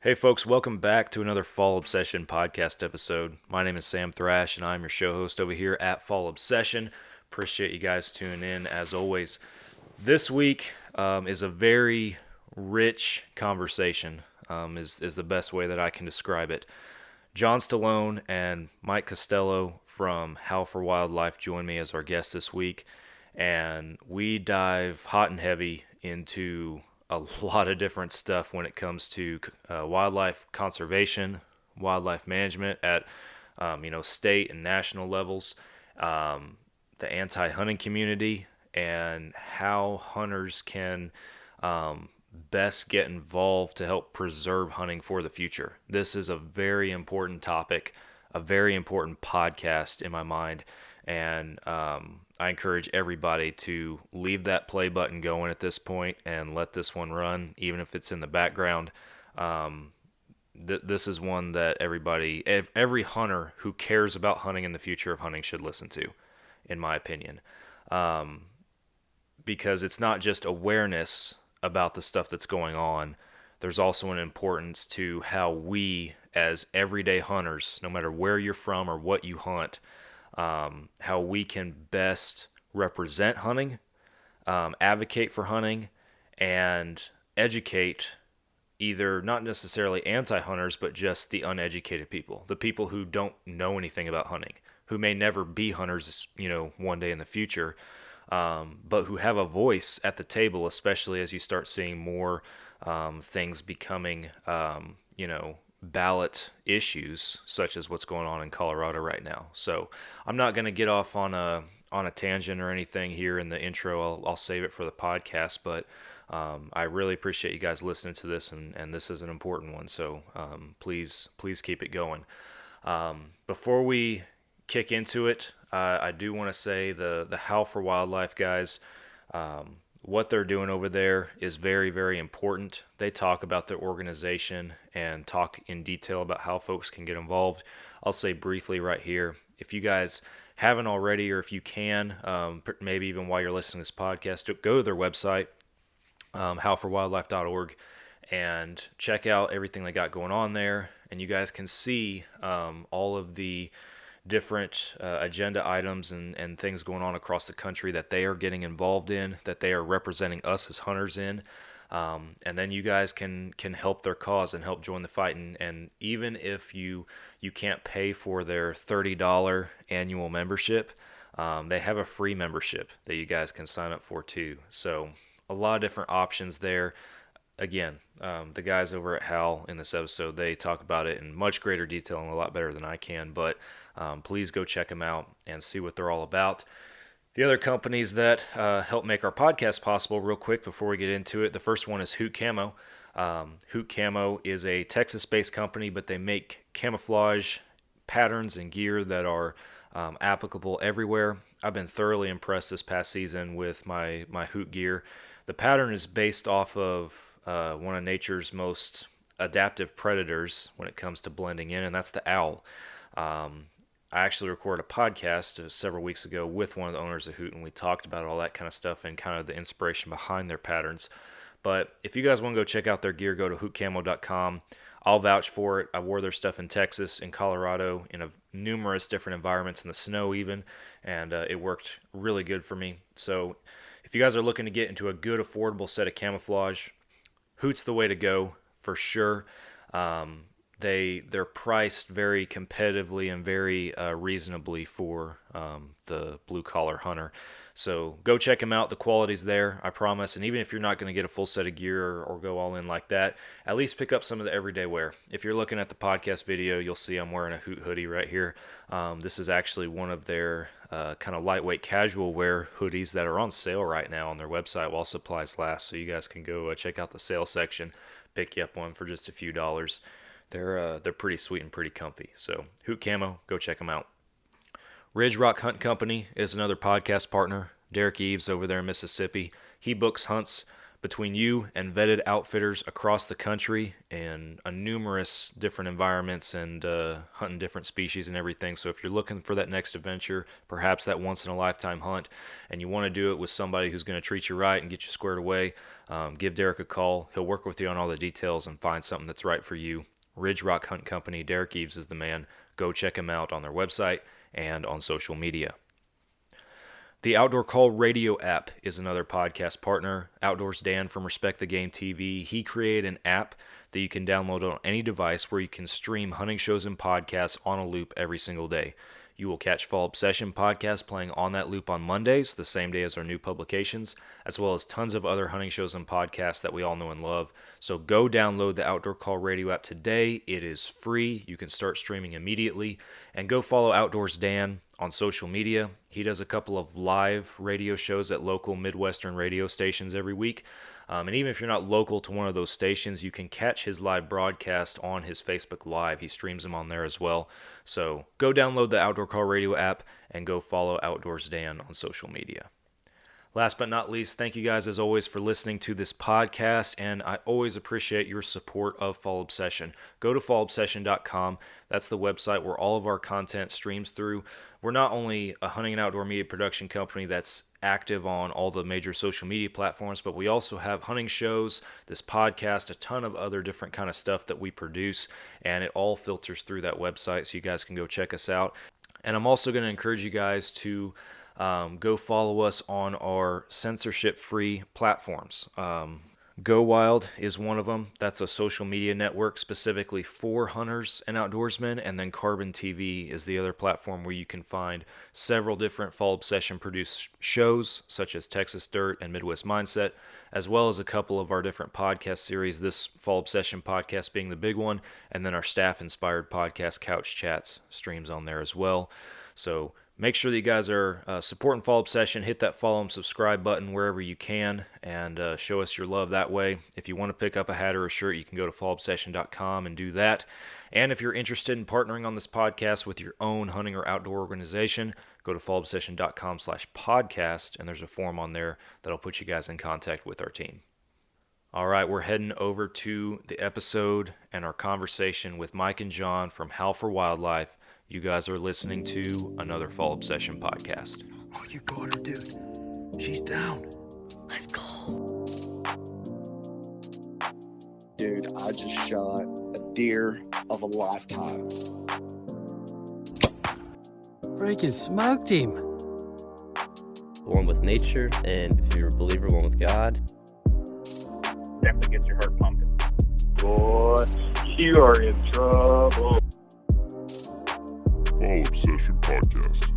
Hey folks, welcome back to another Fall Obsession podcast episode. My name is Sam Thrash and I'm your show host over here at Fall Obsession. Appreciate you guys tuning in as always. This week is a very rich conversation, is the best way that I can describe it. John Stallone and Mike Costello from HOWL for Wildlife join me as our guests this week, and we dive hot and heavy into a lot of different stuff when it comes to wildlife conservation, wildlife management at state and national levels, the anti-hunting community, and how hunters can best get involved to help preserve hunting for the future. This is a very important topic, a very important podcast in my mind, and I encourage everybody to leave that play button going at this point and let this one run, even if it's in the background. This is one that every hunter who cares about hunting and the future of hunting should listen to, in my opinion. Um, because it's not just awareness about the stuff that's going on. There's also an importance to how we, as everyday hunters, no matter where you're from or what you hunt, how we can best represent hunting, advocate for hunting, and educate either not necessarily anti-hunters, but just the uneducated people, the people who don't know anything about hunting, who may never be hunters, one day in the future, but who have a voice at the table, especially as you start seeing more things becoming, ballot issues, such as what's going on in Colorado right now. So I'm not going to get off on a tangent or anything here in the intro. I'll save it for the podcast, but I really appreciate you guys listening to this, and this is an important one. So please keep it going. Before we kick into it, I do want to say the HOWL for Wildlife guys, what they're doing over there is very, very important. They talk about their organization and talk in detail about how folks can get involved. I'll say briefly right here, if you guys haven't already, or if you can, maybe even while you're listening to this podcast, go to their website, howlforwildlife.org, and check out everything they got going on there. And you guys can see all of the different agenda items and things going on across the country that they are getting involved in, that they are representing us as hunters in. And then you guys can help their cause and help join the fight. And even if you can't pay for their $30 annual membership, they have a free membership that you guys can sign up for too. So a lot of different options there. Again, the guys over at HOWL in this episode, they talk about it in much greater detail and a lot better than I can, but please go check them out and see what they're all about. The other companies that help make our podcast possible, real quick before we get into it, the first one is Hoot Camo. Hoot Camo is a Texas-based company, but they make camouflage patterns and gear that are applicable everywhere. I've been thoroughly impressed this past season with my Hoot gear. The pattern is based off of one of nature's most adaptive predators when it comes to blending in, and that's the owl. I actually recorded a podcast several weeks ago with one of the owners of Hoot, and we talked about all that kind of stuff and kind of the inspiration behind their patterns. But if you guys want to go check out their gear, go to hootcamo.com. I'll vouch for it. I wore their stuff in Texas, in Colorado, in numerous different environments, in the snow even, and it worked really good for me. So if you guys are looking to get into a good, affordable set of camouflage, Hoot's the way to go for sure. They're priced very competitively and very reasonably for the blue collar hunter. So go check them out. The quality's there, I promise. And even if you're not going to get a full set of gear or go all in like that, at least pick up some of the everyday wear. If you're looking at the podcast video, you'll see I'm wearing a Hoot hoodie right here. This is actually one of their kind of lightweight casual wear hoodies that are on sale right now on their website while supplies last. So you guys can go check out the sale section, pick you up one for just a few dollars. They're pretty sweet and pretty comfy. So Hoot Camo, go check them out. Ridge Rock Hunt Company is another podcast partner. Derek Eves over there in Mississippi. He books hunts between you and vetted outfitters across the country in numerous different environments and hunting different species and everything. So if you're looking for that next adventure, perhaps that once in a lifetime hunt, and you want to do it with somebody who's going to treat you right and get you squared away, give Derek a call. He'll work with you on all the details and find something that's right for you. Ridge Rock Hunt Company, Derek Eves is the man. Go check him out on their website and on social media. The Outdoor Call Radio app is another podcast partner. Outdoors Dan from Respect the Game TV, he created an app that you can download on any device where you can stream hunting shows and podcasts on a loop every single day. You will catch Fall Obsession podcast playing on that loop on Mondays, the same day as our new publications, as well as tons of other hunting shows and podcasts that we all know and love. So go download the Outdoor Call Radio app today. It is free. You can start streaming immediately. And go follow Outdoors Dan on social media. He does a couple of live radio shows at local Midwestern radio stations every week. And even if you're not local to one of those stations, you can catch his live broadcast on his Facebook Live. He streams them on there as well. So go download the Outdoor Call Radio app and go follow Outdoors Dan on social media. Last but not least, thank you guys as always for listening to this podcast, and I always appreciate your support of Fall Obsession. Go to fallobsession.com. That's the website where all of our content streams through. We're not only a hunting and outdoor media production company that's active on all the major social media platforms, but we also have hunting shows, this podcast, a ton of other different kind of stuff that we produce, and it all filters through that website, so you guys can go check us out. And I'm also going to encourage you guys to go follow us on our censorship-free platforms. Go Wild is one of them. That's a social media network specifically for hunters and outdoorsmen. And then Carbon TV is the other platform where you can find several different Fall Obsession produced shows, such as Texas Dirt and Midwest Mindset, as well as a couple of our different podcast series, this Fall Obsession podcast being the big one, and then our staff-inspired podcast, Couch Chats, streams on there as well. So make sure that you guys are supporting Fall Obsession. Hit that follow and subscribe button wherever you can and show us your love that way. If you want to pick up a hat or a shirt, you can go to fallobsession.com and do that. And if you're interested in partnering on this podcast with your own hunting or outdoor organization, go to fallobsession.com/podcast, and there's a form on there that'll put you guys in contact with our team. All right, we're heading over to the episode and our conversation with Mike and John from HOWL for Wildlife. You guys are listening to another Fall Obsession podcast. Oh, you got her, dude. She's down. Let's go. Dude, I just shot a deer of a lifetime. Freaking smoked him. One with nature, and if you're a believer, one with God. Definitely gets your heart pumping. Boy, you are in trouble. Fall Obsession Podcast.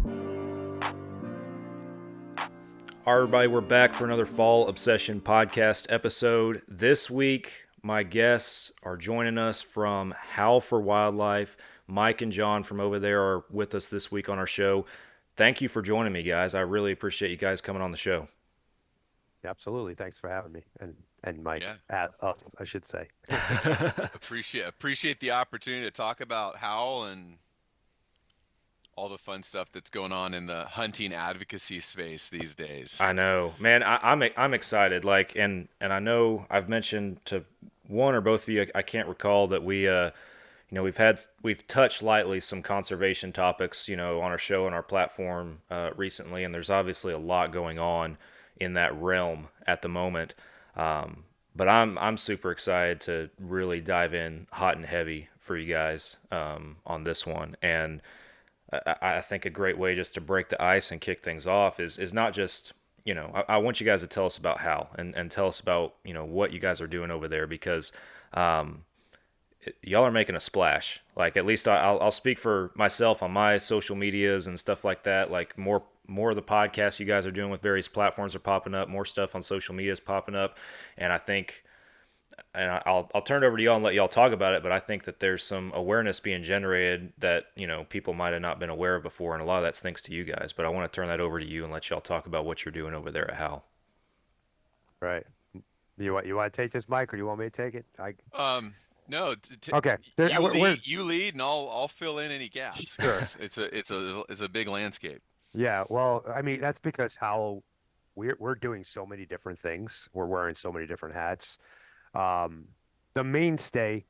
All right, everybody, we're back for another Fall Obsession Podcast episode. This week, my guests are joining us from HOWL for Wildlife. Mike and John from over there are with us this week on our show. Thank you for joining me, guys. I really appreciate you guys coming on the show. Absolutely. Thanks for having me. And Mike, Yeah. I should say. Appreciate the opportunity to talk about HOWL and all the fun stuff that's going on in the hunting advocacy space these days. I know, man. I'm excited. Like, and I know I've mentioned to one or both of you, I can't recall that we've touched lightly some conservation topics, on our show and our platform recently, and there's obviously a lot going on in that realm at the moment. But I'm super excited to really dive in hot and heavy for you guys on this one. And I think a great way just to break the ice and kick things off is not just, I want you guys to tell us about HOWL and tell us about, what you guys are doing over there, because y'all are making a splash. Like, at least I'll speak for myself on my social medias and stuff like that. Like, more of the podcasts you guys are doing with various platforms are popping up, more stuff on social media is popping up. And I think, and I'll turn it over to y'all and let y'all talk about it, but I think that there's some awareness being generated that, people might have not been aware of before, and a lot of that's thanks to you guys. But I want to turn that over to you and let y'all talk about what you're doing over there at HOWL. Right. You want to take this, Mike, or do you want me to take it? No. Okay. You lead, and I'll fill in any gaps. Sure. It's a big landscape. Yeah. Well, I mean, that's because HOWL, we're doing so many different things. We're wearing so many different hats. Um, the mainstay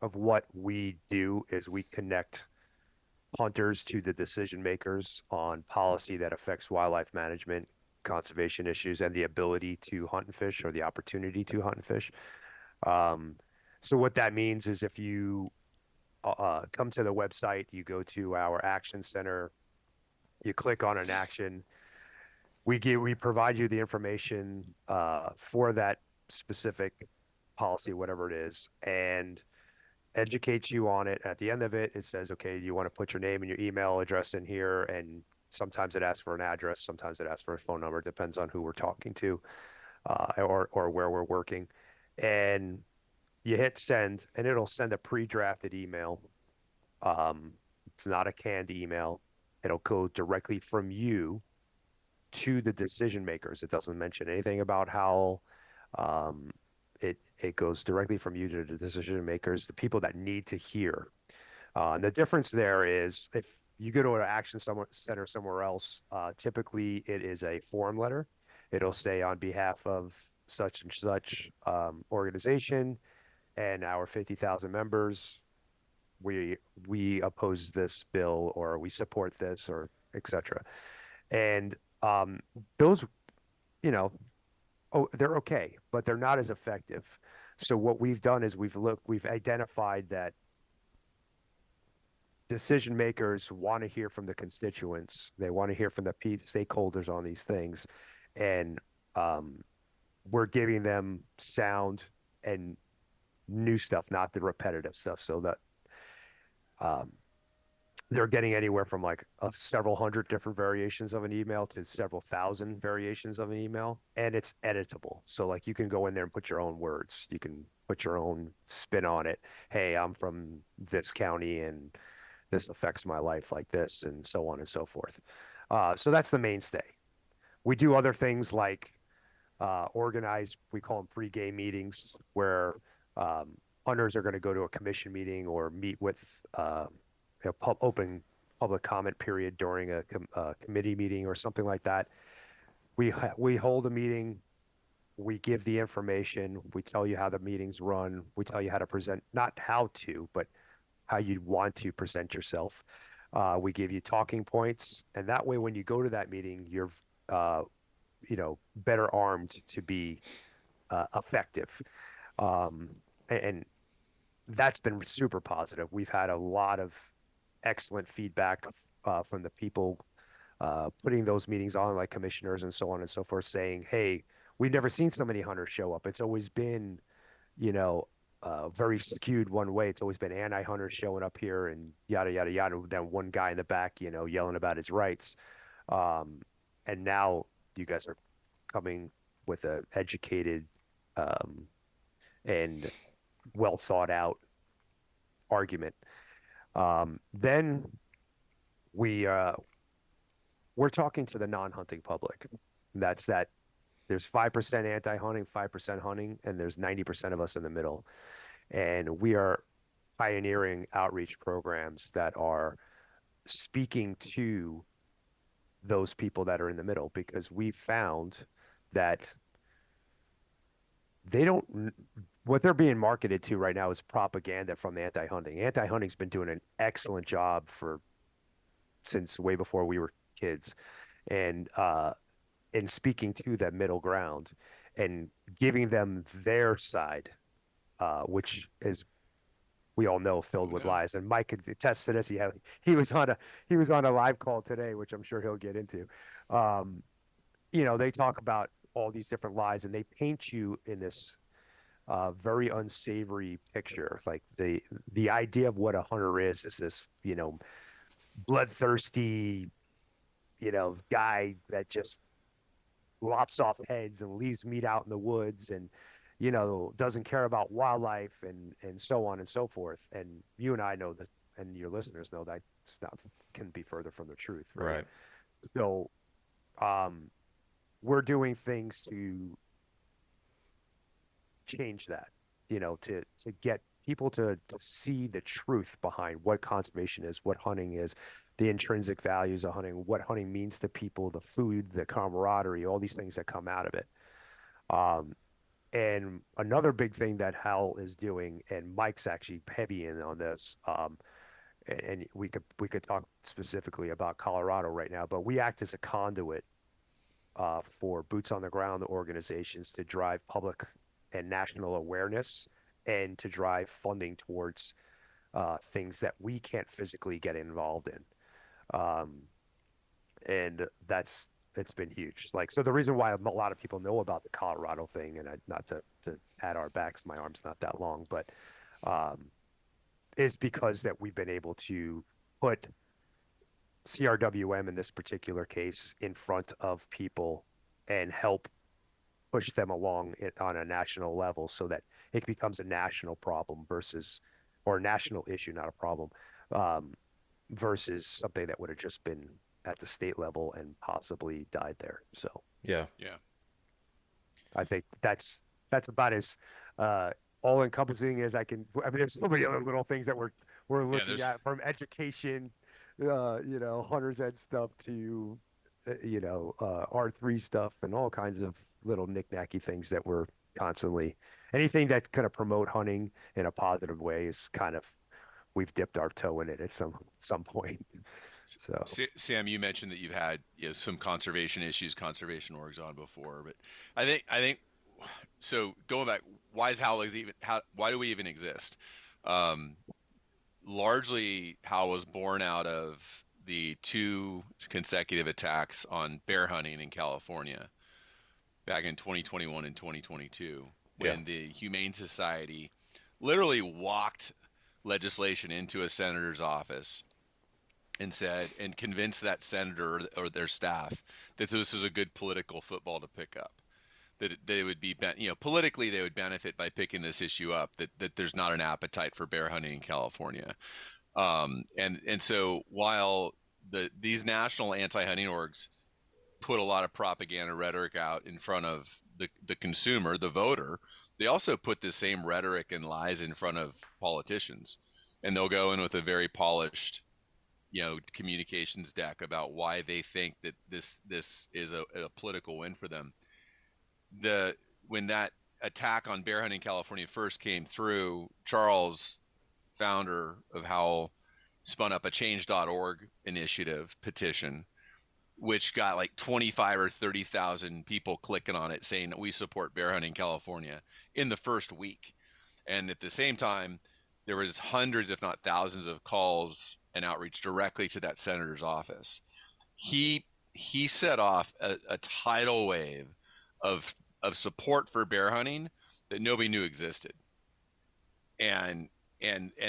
of what we do is we connect hunters to the decision makers on policy that affects wildlife management, conservation issues, and the ability to hunt and fish or the opportunity to hunt and fish. Um, so what that means is if you come to the website, you go to our action center, you click on an action, we provide you the information for that specific policy, whatever it is, and educates you on it. At the end of it, it says, okay, you want to put your name and your email address in here, and sometimes it asks for an address, sometimes it asks for a phone number, depends on who we're talking to, or where we're working. And you hit send, and it'll send a pre-drafted email. It's not a canned email. It'll go directly from you to the decision makers. It doesn't mention anything about HOWL. It goes directly from you to the decision makers, the people that need to hear. And the difference there is if you go to an action center somewhere else, typically it is a form letter. It'll say on behalf of such and such organization and our 50,000 members, we oppose this bill, or we support this, or etc. And those, you know, they're okay, but they're not as effective. So what we've done is we've identified that decision makers want to hear from the constituents. They want to hear from the stakeholders on these things. And we're giving them sound and new stuff, not the repetitive stuff. So that they're getting anywhere from like several hundred different variations of an email to several thousand variations of an email, and it's editable. So like you can go in there and put your own words. You can put your own spin on it. Hey, I'm from this county and this affects my life like this, and so on and so forth. So that's the mainstay. We do other things like organize, we call them pre-game meetings, where hunters are going to go to a commission meeting or meet with open public comment period during a committee meeting or something like that. We hold a meeting, we give the information, we tell you how the meetings run, we tell you how to present, not how to, but how you'd want to present yourself. We give you talking points, and that way when you go to that meeting, you're better armed to be effective. And that's been super positive. We've had a lot of excellent feedback from the people putting those meetings on, like commissioners and so on and so forth, saying, hey, we've never seen so many hunters show up. It's always been, very skewed one way. It's always been anti-hunters showing up here and yada, yada, yada. Then one guy in the back, yelling about his rights. And now you guys are coming with an educated and well thought out argument. Then we're talking to the non-hunting public. That's that there's 5% anti-hunting, 5% hunting, and there's 90% of us in the middle. And we are pioneering outreach programs that are speaking to those people that are in the middle, because we found that what they're being marketed to right now is propaganda from anti-hunting. Anti-hunting's been doing an excellent job since way before we were kids, and in speaking to that middle ground and giving them their side, which is, we all know, filled with lies. And Mike could attest to this. He was on a live call today, which I'm sure he'll get into. They talk about all these different lies, and they paint you in this very unsavory picture. Like the idea of what a hunter is this, bloodthirsty, guy that just lops off heads and leaves meat out in the woods and, doesn't care about wildlife and so on and so forth. And you and I know that, and your listeners know that can be further from the truth. Right. So, we're doing things to change that, to get people to see the truth behind what conservation is, what hunting is, the intrinsic values of hunting, what hunting means to people, the food, the camaraderie, all these things that come out of it. And another big thing that Hal is doing, and Mike's actually heavy in on this, and we could talk specifically about Colorado right now, but we act as a conduit for boots on the ground organizations to drive public and national awareness and to drive funding towards things that we can't physically get involved in. And it's been huge. Like, so the reason why a lot of people know about the Colorado thing, and not to pat our backs, my arm's not that long, but is because that we've been able to put CRWM in this particular case in front of people and help push them along on a national level so that it becomes a national problem or a national issue, not a problem, versus something that would have just been at the state level and possibly died there. So Yeah. I think that's about as all encompassing as I can. I mean, there's so many other little things that we're looking at, from education, hunter's ed stuff to R3 stuff and all kinds of little knick-knacky things that we're constantly, anything that's going to promote hunting in a positive way is kind of, we've dipped our toe in it at some point. So Sam, you mentioned that you've had some conservation issues, conservation orgs on before, but I think so. Going back, why do we even exist? Largely, HOWL was born out of the 2 consecutive attacks on bear hunting in California back in 2021 and 2022, when the Humane Society literally walked legislation into a senator's office and convinced that senator or their staff that this is a good political football to pick up, that they would be, politically they would benefit by picking this issue up, that there's not an appetite for bear hunting in California. And so while these national anti-hunting orgs put a lot of propaganda rhetoric out in front of the consumer, the voter, they also put the same rhetoric and lies in front of politicians, and they'll go in with a very polished communications deck about why they think that this is a political win for them. When that attack on bear hunting in California first came through, Charles, founder of HOWL, spun up a change.org initiative petition, which got like 25 or 30,000 people clicking on it saying that we support bear hunting in California in the first week. And at the same time, there was hundreds, if not thousands, of calls and outreach directly to that senator's office. He set off a tidal wave of support for bear hunting that nobody knew existed, and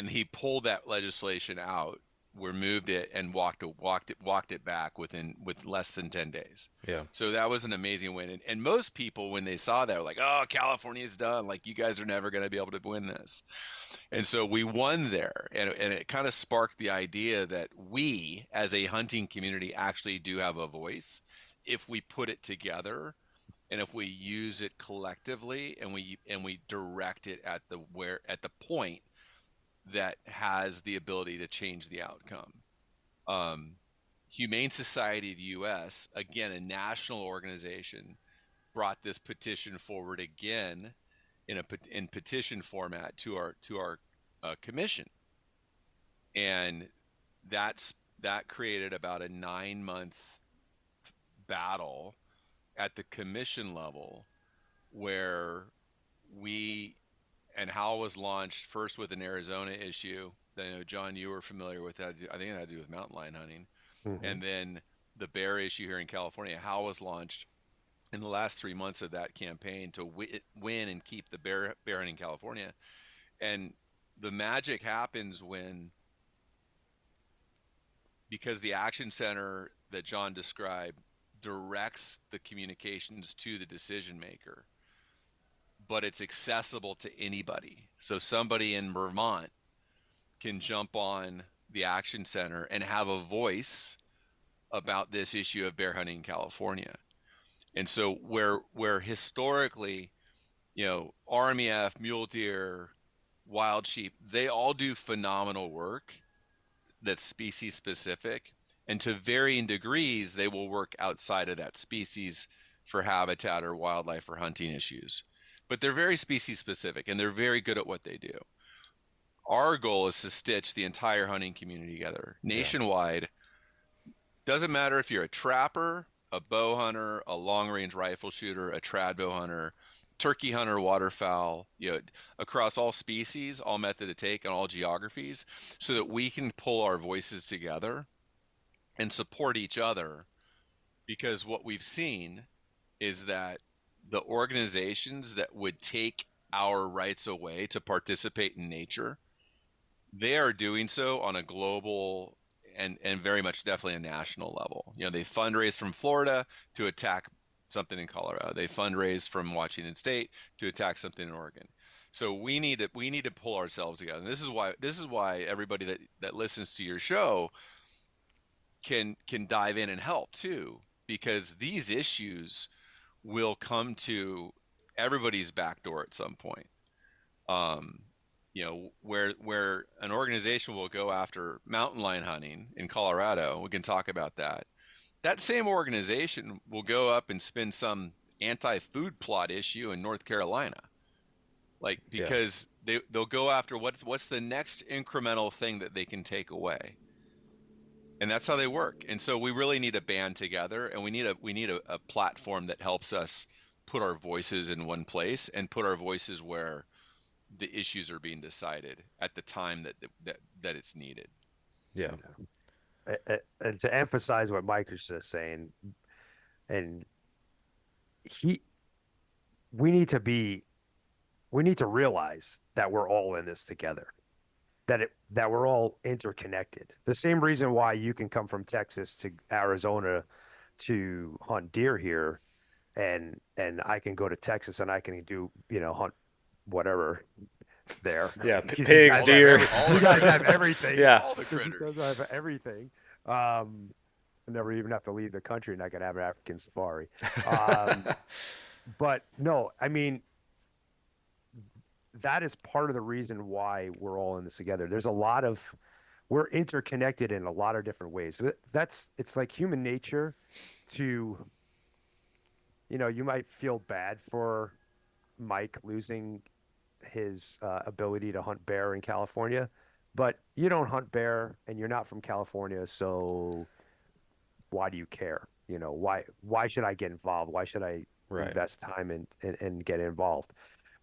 he pulled that legislation out, removed it, and walked it back with less than 10 days. Yeah. So that was an amazing win. And most people, when they saw that, were like, "Oh, California's done. Like, you guys are never going to be able to win this." And so we won there, and it kind of sparked the idea that we, as a hunting community, actually do have a voice if we put it together, and if we use it collectively, and we direct it at the point that has the ability to change the outcome. Humane Society of the U.S., again, a national organization, brought this petition forward again in petition format to our commission, and that created about a 9-month battle at the commission level, where HOWL was launched first with an Arizona issue. Then, John, you were familiar with that. I think it had to do with mountain lion hunting. mm-hmm. And then the bear issue here in California. HOWL was launched in the last 3 months of that campaign to win and keep the bear hunting in California. And the magic happens because the action center that John described directs the communications to the decision maker, but it's accessible to anybody. So somebody in Vermont can jump on the action center and have a voice about this issue of bear hunting in California. And so where historically, RMEF, mule deer, wild sheep, they all do phenomenal work that's species specific. And to varying degrees, they will work outside of that species for habitat or wildlife or hunting issues. But they're very species specific and they're very good at what they do. Our goal is to stitch the entire hunting community together nationwide. Doesn't matter if you're a trapper, a bow hunter, a long range rifle shooter, a trad bow hunter, turkey hunter, waterfowl, across all species, all method of take, and all geographies, so that we can pull our voices together and support each other. Because what we've seen is that the organizations that would take our rights away to participate in nature, they are doing so on a global and very much definitely a national level. They fundraise from Florida to attack something in Colorado. They fundraise from Washington State to attack something in Oregon. So we need to pull ourselves together. And this is why everybody that listens to your show can dive in and help too, because these issues will come to everybody's back door at some point. Where an organization will go after mountain lion hunting in Colorado, we can talk about that. That same organization will go up and spin some anti-food plot issue in North Carolina. Because they'll go after what's the next incremental thing that they can take away. And that's how they work. And so we really need to band together, and we need a platform that helps us put our voices in one place and put our voices where the issues are being decided at the time that it's needed. Yeah. And to emphasize what Mike was just saying, and we need to realize that we're all in this together, that we're all interconnected. The same reason why you can come from Texas to Arizona to hunt deer here, and I can go to Texas and I can do, hunt whatever there. Yeah, Because pigs, deer. You guys have everything. Yeah. All the critters. You guys have everything. Never even have to leave the country and I can have an African safari. But no, I mean, that is part of the reason why we're all in this together. We're interconnected in a lot of different ways. It's like human nature to, you might feel bad for Mike losing his ability to hunt bear in California, but you don't hunt bear and you're not from California. So why do you care? Why should I get involved? Why should I invest time and get involved?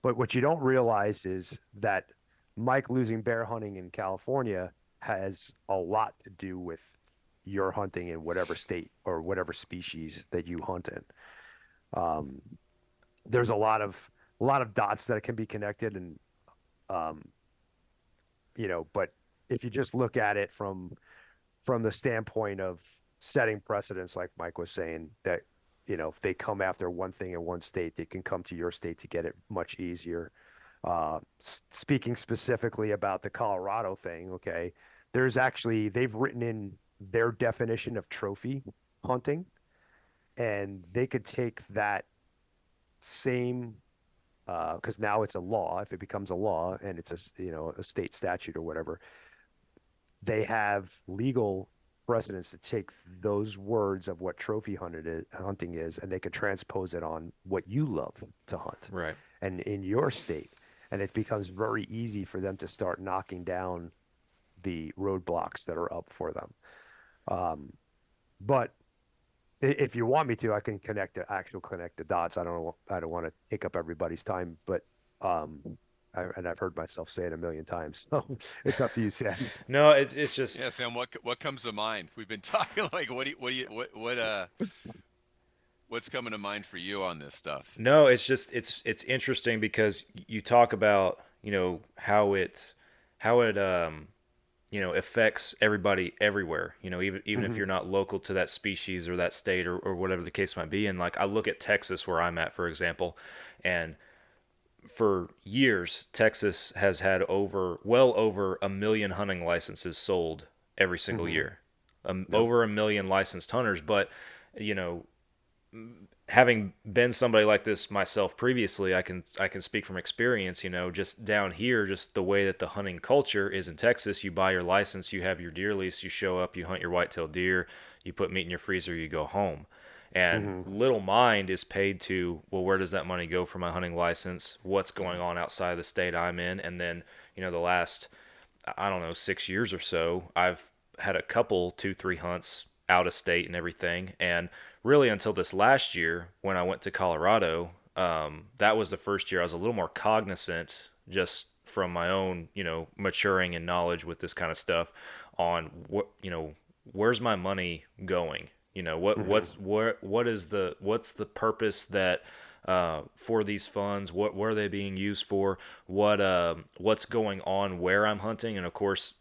But what you don't realize is that Mike losing bear hunting in California has a lot to do with your hunting in whatever state or whatever species that you hunt in. There's a lot of dots that can be connected, and but if you just look at it from the standpoint of setting precedents, like Mike was saying, that if they come after one thing in one state, they can come to your state to get it much easier. Speaking specifically about the Colorado thing, okay, they've written in their definition of trophy hunting, and they could take that same, because now it's a law. If it becomes a law and it's a state statute or whatever, they have legal precedents to take those words of what trophy hunting is, and they could transpose it on what you love to hunt, Right. and in your state, and it becomes very easy for them to start knocking down the roadblocks that are up for them. But if you want me to, I can connect the dots. I don't want to take up everybody's time, but and I've heard myself say it a million times, so it's up to you, Sam. No, it's just Yeah, Sam, what comes to mind? We've been talking like what's coming to mind for you on this stuff? no, it's just it's interesting because you talk about how it affects everybody everywhere. Even if you're not local to that species or that state or whatever the case might be. And like I look at Texas where I'm at, for example, and for years, Texas has had well over 1 million hunting licenses sold every single year. Over 1 million licensed hunters, but having been somebody like this myself previously, I can speak from experience. Just down here, just the way that the hunting culture is in Texas. You buy your license, you have your deer lease, you show up, you hunt your whitetail deer, you put meat in your freezer, you go home. And Hmm. little mind is paid to, well, where does that money go for my hunting license? What's going on outside of the state I'm in? And then, the last, I don't know, 6 years or so, I've had a couple, two, three hunts out of state and everything. And really, until this last year, when I went to Colorado, that was the first year I was a little more cognizant, just from my own, maturing and knowledge with this kind of stuff, on where's my money going? Hmm. What's the purpose that for these funds? What are they being used for? What's going on where I'm hunting? And of course,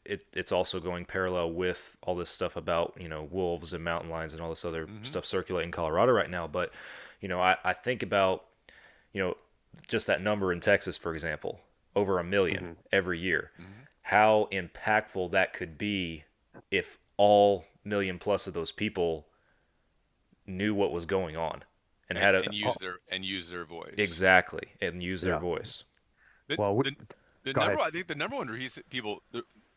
it's also going parallel with all this stuff about wolves and mountain lions and all this other Hmm. stuff circulating in Colorado right now. But I think about you know just that number in Texas, for example, over a million Hmm. every year. Hmm. How impactful that could be if all million plus of those people knew what was going on and And had a and use their voice. exactly and use their Yeah. voice. The Well, the the go number ahead. I think the number one reason people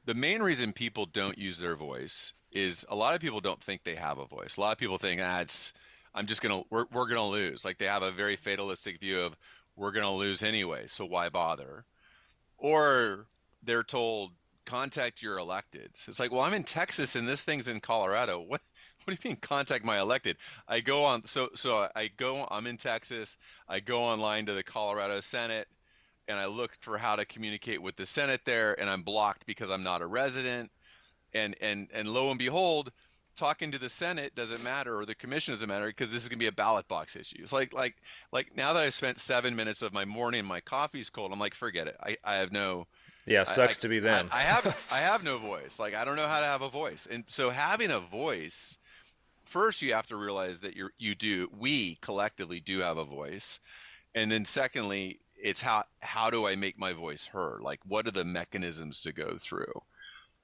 the main reason people don't use their voice is a lot of people don't think they have a voice. A lot of people think, it's I'm just gonna we're gonna lose. Like they have a very fatalistic view of we're gonna lose anyway, so why bother? Or they're told contact your electeds. It's like, well, I'm in Texas and this thing's in Colorado. What do you mean contact my elected? I go on so I go I'm in Texas. I go online to the Colorado Senate and I look for how to communicate with the Senate there, and I'm blocked because I'm not a resident. And lo and behold, talking to the Senate doesn't matter or the commission doesn't matter because this is gonna be a ballot box issue. It's like now that I've spent 7 minutes of my morning, my coffee's cold. I'm like, forget it. I have no Yeah, I sucks to be them. I have no voice. Like I don't know how to have a voice. And so having a voice, first you have to realize that we collectively do have a voice. And then secondly, it's how do I make my voice heard? Like what are the mechanisms to go through?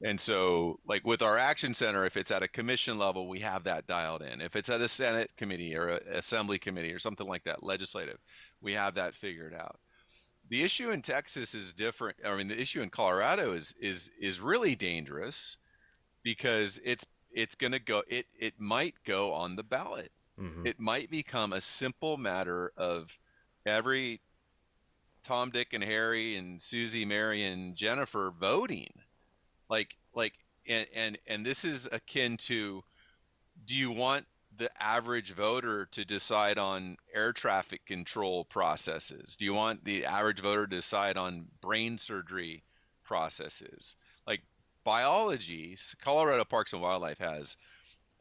And so like with our action center, if it's at a commission level, we have that dialed in. If it's at a Senate committee or a assembly committee or something like that, legislative, we have that figured out. The issue in Texas is different. I mean, the issue in Colorado is really dangerous because it's going to go it might go on the ballot. Hmm. It might become a simple matter of every Tom, Dick, and Harry and Susie, Mary, and Jennifer voting. Like and this is akin to, do you want the average voter to decide on air traffic control processes? Do you want the average voter to decide on brain surgery processes? Like biology, Colorado Parks and Wildlife has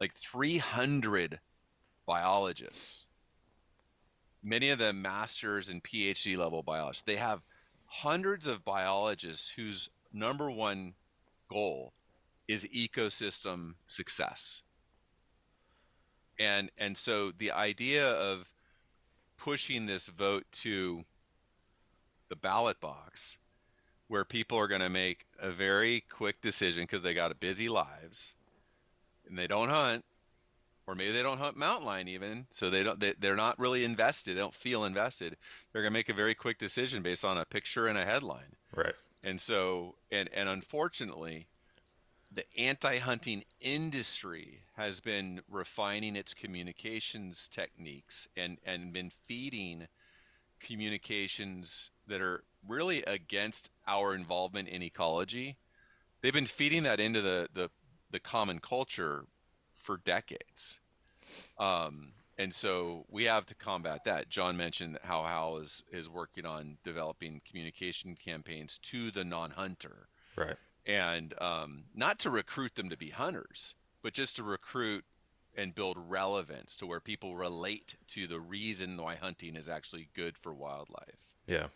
like 300 biologists, many of them masters and PhD level biologists. They have hundreds of biologists whose number one goal is ecosystem success. And so the idea of pushing this vote to the ballot box where people are going to make a very quick decision because they got busy lives and they don't hunt, or maybe they don't hunt mountain lion even, so they're not really invested, they don't feel invested. They're going to make a very quick decision based on a picture and a headline. Right. And so and unfortunately, the anti-hunting industry has been refining its communications techniques and been feeding communications that are really against our involvement in ecology. They've been feeding that into the common culture for decades. And so we have to combat that. John mentioned how HOWL is working on developing communication campaigns to the non-hunter, Right. and not to recruit them to be hunters, but just to recruit and build relevance to where people relate to the reason why hunting is actually good for wildlife. Yeah.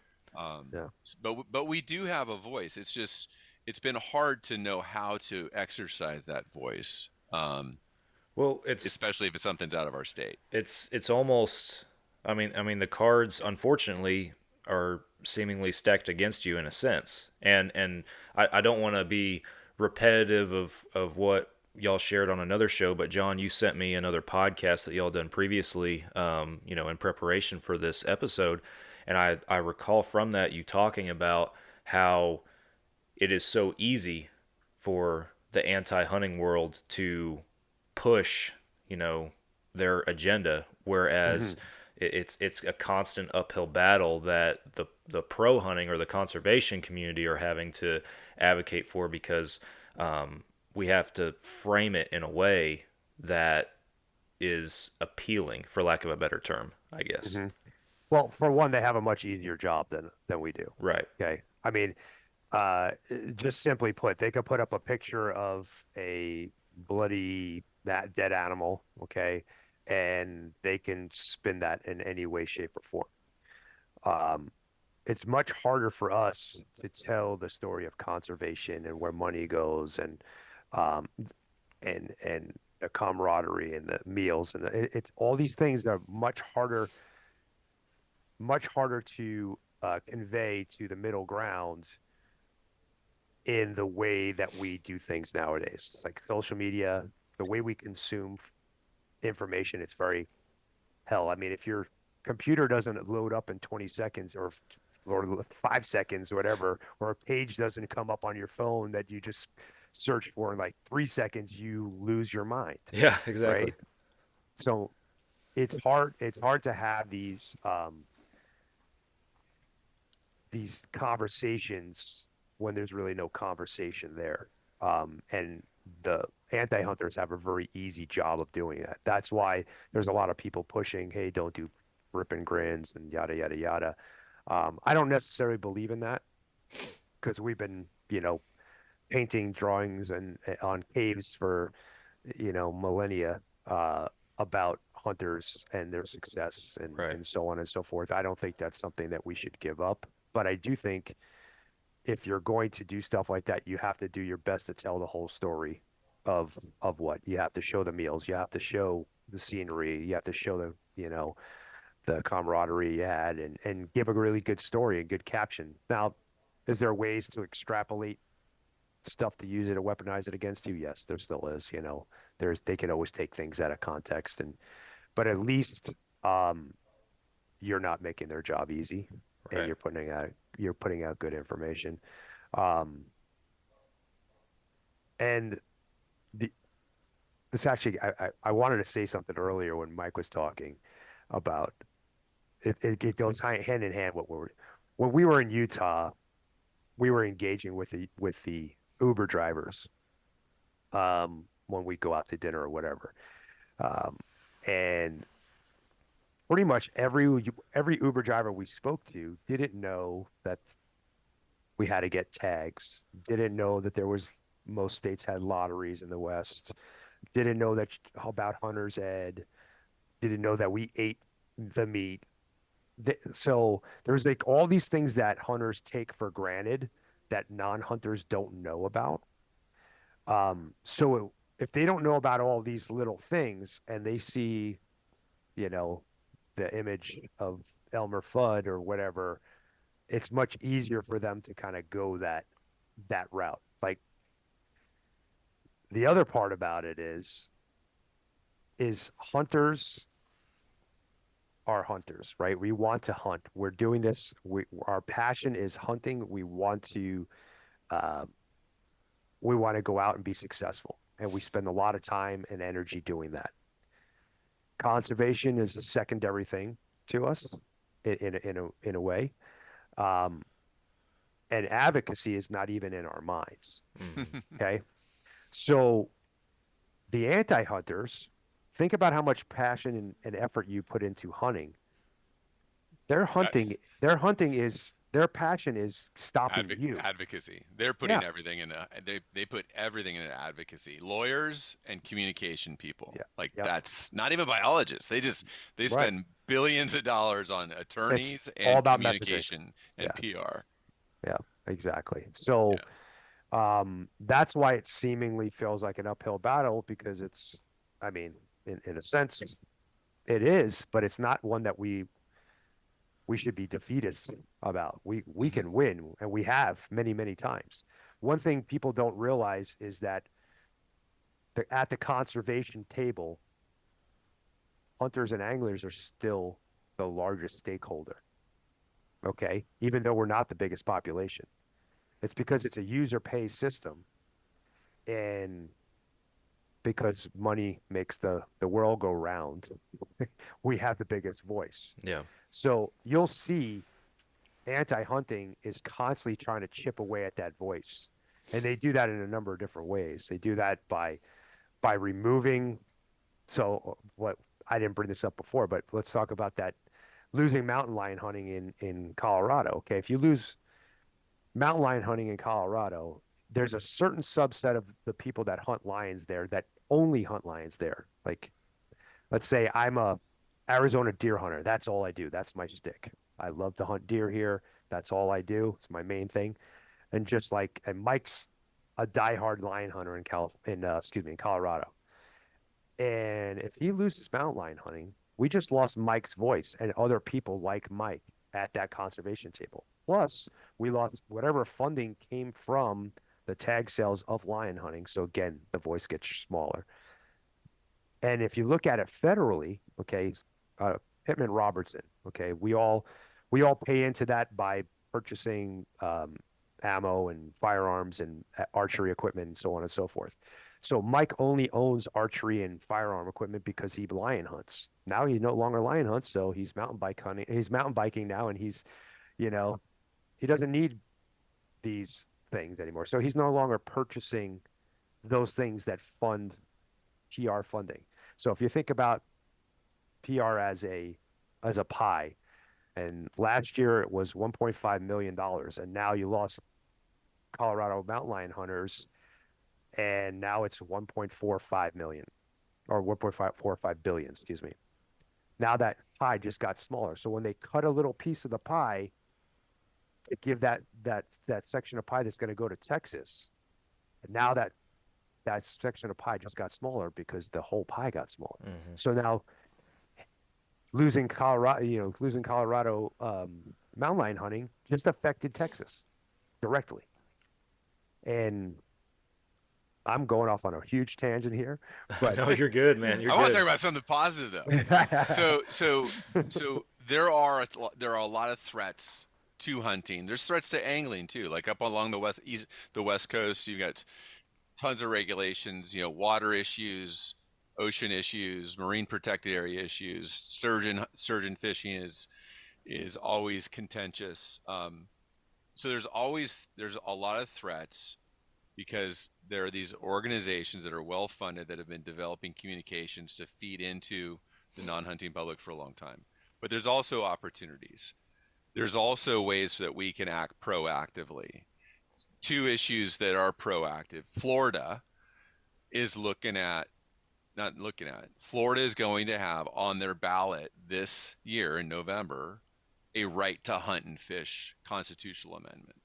Yeah. But we do have a voice. It's just it's been hard to know how to exercise that voice, Well, it's especially if it's something's out of our state. it's almost. I mean, the cards, unfortunately, are seemingly stacked against you in a sense, and I don't want to be repetitive of what y'all shared on another show, but John, you sent me another podcast that y'all done previously, in preparation for this episode. And I recall from that you talking about how it is so easy for the anti-hunting world to push, you know, their agenda, whereas it's a constant uphill battle that the pro hunting or the conservation community are having to advocate for because we have to frame it in a way that is appealing, for lack of a better term, I guess. Well, for one, they have a much easier job than we do. Right. Okay. I mean, just simply put, they could put up a picture of a bloody that dead animal, okay, and they can spin that in any way, shape, or form. It's much harder for us to tell the story of conservation and where money goes um, and the camaraderie and the meals and it's all these things are much harder to convey to the middle ground in the way that we do things nowadays. Like social media, the way we consume information, it's very hell. I mean, if your computer doesn't load up in 20 seconds or 5 seconds or whatever, or a page doesn't come up on your phone that you just search for in like 3 seconds, you lose your mind, Yeah, exactly. right? So it's hard to have these conversations when there's really no conversation there. And the anti-hunters have a very easy job of doing that. That's why there's a lot of people pushing, hey, don't do rip and grins and yada, yada, yada. I don't necessarily believe in that because we've been, painting drawings and on caves for, millennia, about hunters and their success Right. and so on and so forth. I don't think that's something that we should give up. But I do think if you're going to do stuff like that, you have to do your best to tell the whole story of what you have to show the meals, you have to show the scenery, you have to show the camaraderie you had and give a really good story and good caption. Now, is there ways to extrapolate stuff to use it or weaponize it against you? Yes, there still is, they can always take things out of context but at least you're not making their job easy and Right. you're putting out good information. Um, and the this actually I wanted to say something earlier when Mike was talking about it goes hand in hand when we were in Utah, we were engaging with the Uber drivers when we go out to dinner or whatever. And pretty much every Uber driver we spoke to didn't know that we had to get tags, didn't know that most states had lotteries in the West, didn't know that about hunter's ed, didn't know that we ate the meat. So there's like all these things that hunters take for granted that non-hunters don't know about. So if they don't know about all these little things and they see, you know, the image of Elmer Fudd or whatever, it's much easier for them to kind of go that route. Like the other part about it is hunters are hunters, right? We want to hunt. We're doing this. Our passion is hunting. We want to go out and be successful, and we spend a lot of time and energy doing that. Conservation is a secondary thing to us in a way. And advocacy is not even in our minds. Okay. So the anti-hunters, think about how much passion and effort you put into hunting. Their passion is stopping you. Advocacy. They're putting everything in. They put everything in advocacy. Lawyers and communication people. Yeah. That's not even biologists. They spend billions of dollars on attorneys It's all and about communication and PR. Yeah, exactly. So that's why it seemingly feels like an uphill battle because I mean, in a sense, it is, but it's not one that we should be defeatists about. We can win, and we have many, many times. One thing people don't realize is that at the conservation table, hunters and anglers are still the largest stakeholder. Okay, even though we're not the biggest population, it's because it's a user pay system, and because money makes the world go round, we have the biggest voice. Yeah. So you'll see anti-hunting is constantly trying to chip away at that voice. And they do that in a number of different ways. They do that by removing, so what, I didn't bring this up before, but let's talk about that, losing mountain lion hunting in Colorado. Okay, if you lose mountain lion hunting in Colorado, there's a certain subset of the people that hunt lions there that only hunt lions there. Like, let's say I'm a Arizona deer hunter. That's all I do. That's my stick. I love to hunt deer here. That's all I do. It's my main thing. And Mike's a diehard lion hunter in Colorado. And if he loses mountain lion hunting, we just lost Mike's voice and other people like Mike at that conservation table. Plus, we lost whatever funding came from the tag sales of lion hunting. So again, the voice gets smaller. And if you look at it federally, okay, Pittman Robertson, okay, we all pay into that by purchasing ammo and firearms and archery equipment and so on and so forth. So Mike only owns archery and firearm equipment because he lion hunts. Now he no longer lion hunts, so he's mountain biking now, and he doesn't need these things anymore. So he's no longer purchasing those things that fund PR funding. So if you think about PR as a pie, and last year it was $1.5 million, and now you lost Colorado mountain lion hunters, and now it's 1.45 million, or 1.545 billion, excuse me. Now that pie just got smaller. So when they cut a little piece of the pie to give that section of pie that's going to go to Texas, and now that section of pie just got smaller because the whole pie got smaller. Mm-hmm. So now losing Colorado mountain lion hunting just affected Texas directly. And I'm going off on a huge tangent here, but No, you're good, man. You're I want good. to talk about something positive though. So there are a lot of threats to hunting. There's threats to angling too. Like up along the west coast, you've got tons of regulations. Water issues, ocean issues, marine protected area issues. Sturgeon fishing is always contentious. So there's a lot of threats, because there are these organizations that are well funded that have been developing communications to feed into the non-hunting public for a long time. But there's also opportunities. There's also ways that we can act proactively. Two issues that are proactive. Florida is Florida is going to have on their ballot this year in November a right to hunt and fish constitutional amendment.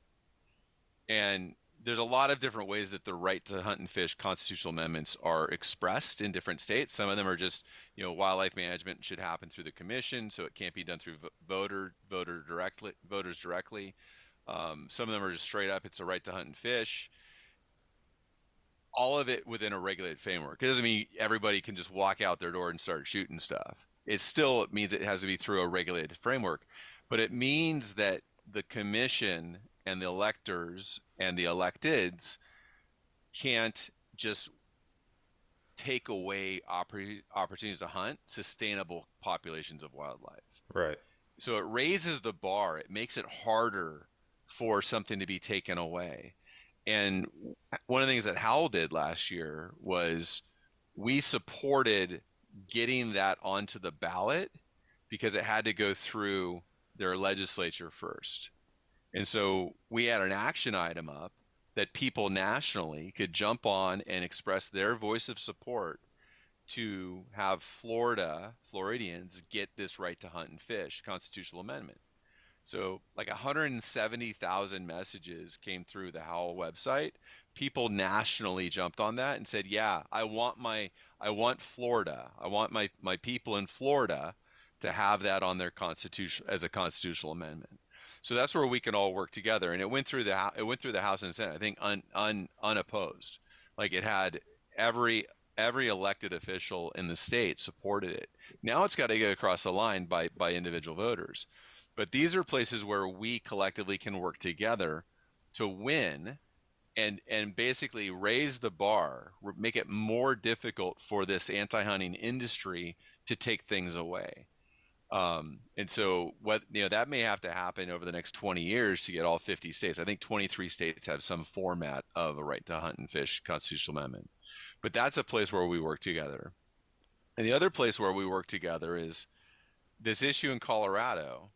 And there's a lot of different ways that the right to hunt and fish constitutional amendments are expressed in different states. Some of them are just, wildlife management should happen through the commission, so it can't be done through voters directly. Some of them are just straight up, it's a right to hunt and fish. All of it within a regulated framework. It doesn't mean everybody can just walk out their door and start shooting stuff. It means it has to be through a regulated framework, but it means that the commission and the electors and the electeds can't just take away opportunities to hunt sustainable populations of wildlife. Right. So it raises the bar. It makes it harder for something to be taken away. And one of the things that HOWL did last year was we supported getting that onto the ballot because it had to go through their legislature first. And so we had an action item up that people nationally could jump on and express their voice of support to have Floridians get this right to hunt and fish constitutional amendment. So like 170,000 messages came through the HOWL website. People nationally jumped on that and said, yeah, I want Florida. I want my people in Florida to have that on their constitution as a constitutional amendment. So that's where we can all work together. And it went through the House and Senate, I think unopposed. Like it had every every elected official in the state supported it. Now it's got to go across the line by individual voters. But these are places where we collectively can work together to win and basically raise the bar, make it more difficult for this anti-hunting industry to take things away. And so what, that may have to happen over the next 20 years to get all 50 states. I think 23 states have some format of a right to hunt and fish constitutional amendment. But that's a place where we work together. And the other place where we work together is this issue in Colorado.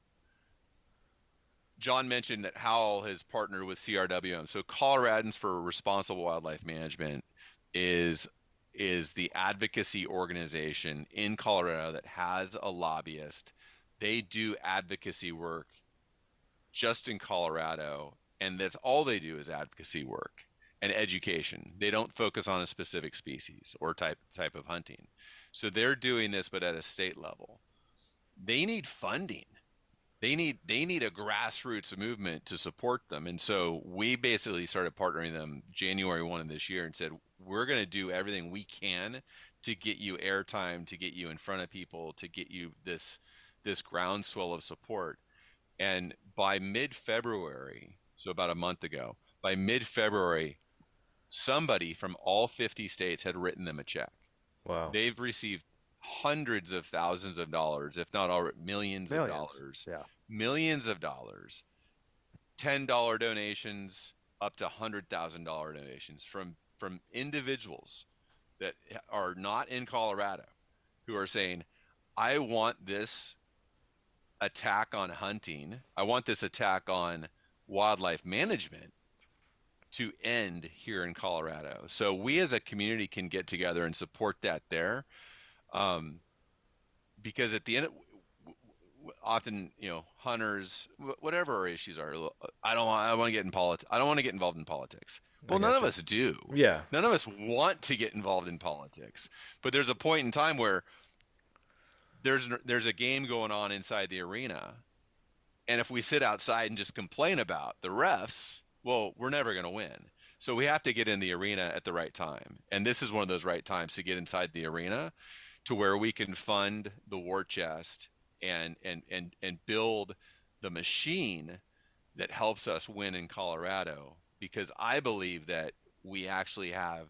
John mentioned that HOWL has partnered with CRWM. So Coloradans for Responsible Wildlife Management is the advocacy organization in Colorado that has a lobbyist. They do advocacy work just in Colorado, and that's all they do is advocacy work and education. They don't focus on a specific species or type of hunting. So they're doing this, but at a state level. They need funding. They need a grassroots movement to support them. And so we basically started partnering them January 1 of this year and said, we're going to do everything we can to get you airtime, to get you in front of people, to get you this groundswell of support. And by mid-February, so about a month ago, by mid-February, somebody from all 50 states had written them a check. Wow. They've received hundreds of thousands of dollars, if not already millions of dollars. Yeah. Millions of dollars, $10 donations up to $100,000 donations from individuals that are not in Colorado who are saying, I want this attack on hunting, I want this attack on wildlife management to end here in Colorado. So we as a community can get together and support that there. Because at the end, often, hunters, whatever our issues are, I want to get in politics. I don't want to get involved in politics. Well, none of us do. Yeah. None of us want to get involved in politics. But there's a point in time where there's a game going on inside the arena. And if we sit outside and just complain about the refs, well, we're never going to win. So we have to get in the arena at the right time. And this is one of those right times to get inside the arena to where we can fund the war chest and build the machine that helps us win in Colorado. Because I believe that we actually have,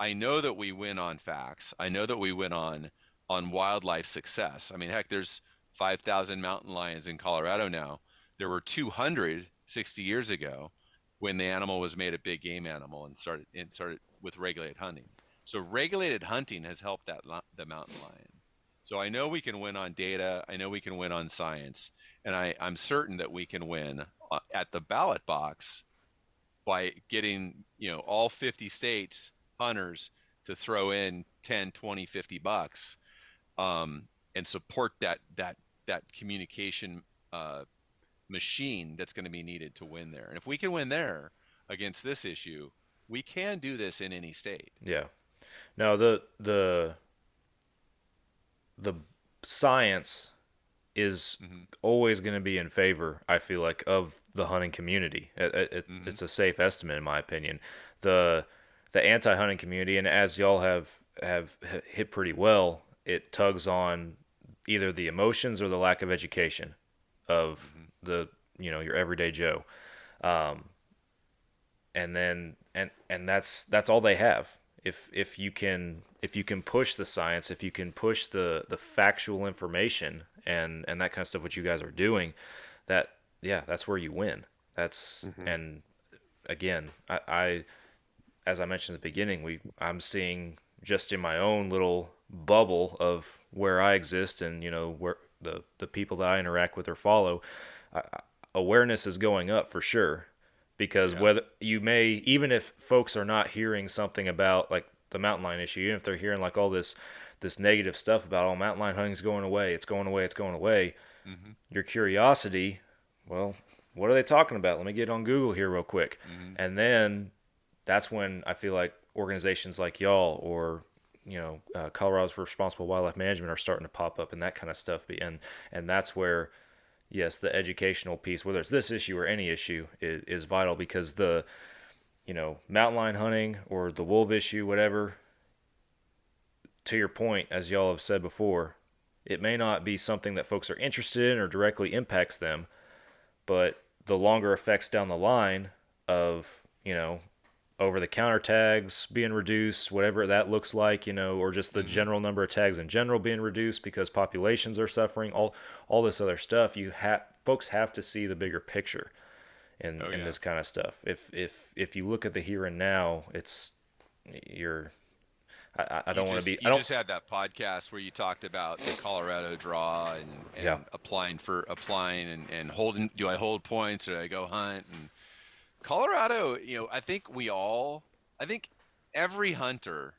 I know that we win on facts. I know that we win on wildlife success. I mean, heck, there's 5,000 mountain lions in Colorado now. There were 200 60 years ago when the animal was made a big game animal and started with regulated hunting. So regulated hunting has helped the mountain lion. So I know we can win on data. I know we can win on science. And I'm certain that we can win at the ballot box by getting, all 50 states hunters to throw in 10, 20, 50 bucks and support that communication machine that's going to be needed to win there. And if we can win there against this issue, we can do this in any state. Yeah. Now the science is always going to be in favor, I feel like, of the hunting community. It's a safe estimate, in my opinion. The anti-hunting community, and as y'all have hit pretty well, it tugs on either the emotions or the lack of education of the your everyday Joe, and then and that's all they have. If you can push the science, if you can push the factual information and that kind of stuff, what you guys are doing, that's where you win. That's and again, I as I mentioned at the beginning, I'm seeing just in my own little bubble of where I exist and where the people that I interact with or follow, awareness is going up for sure. Because whether you may, even if folks are not hearing something about like the mountain lion issue, even if they're hearing like all this negative stuff about mountain lion hunting's going away, it's going away, your curiosity, well, what are they talking about? Let me get on Google here real quick. And then that's when I feel like organizations like y'all or Colorado's for Responsible Wildlife Management are starting to pop up and that kind of stuff. And that's where, yes, the educational piece, whether it's this issue or any issue, is vital, because the mountain lion hunting or the wolf issue, whatever, to your point, as y'all have said before, it may not be something that folks are interested in or directly impacts them, but the longer effects down the line of, over the counter tags being reduced, whatever that looks like, or just the Hmm. general number of tags in general being reduced because populations are suffering, all this other stuff, folks have to see the bigger picture in Oh in yeah. this kind of stuff. If you look at the here and now, it's you're I You don't want to just be I you don't just had that podcast where you talked about the Colorado draw and yeah. applying and holding. Do I hold points or do I go hunt? And Colorado, I think every hunter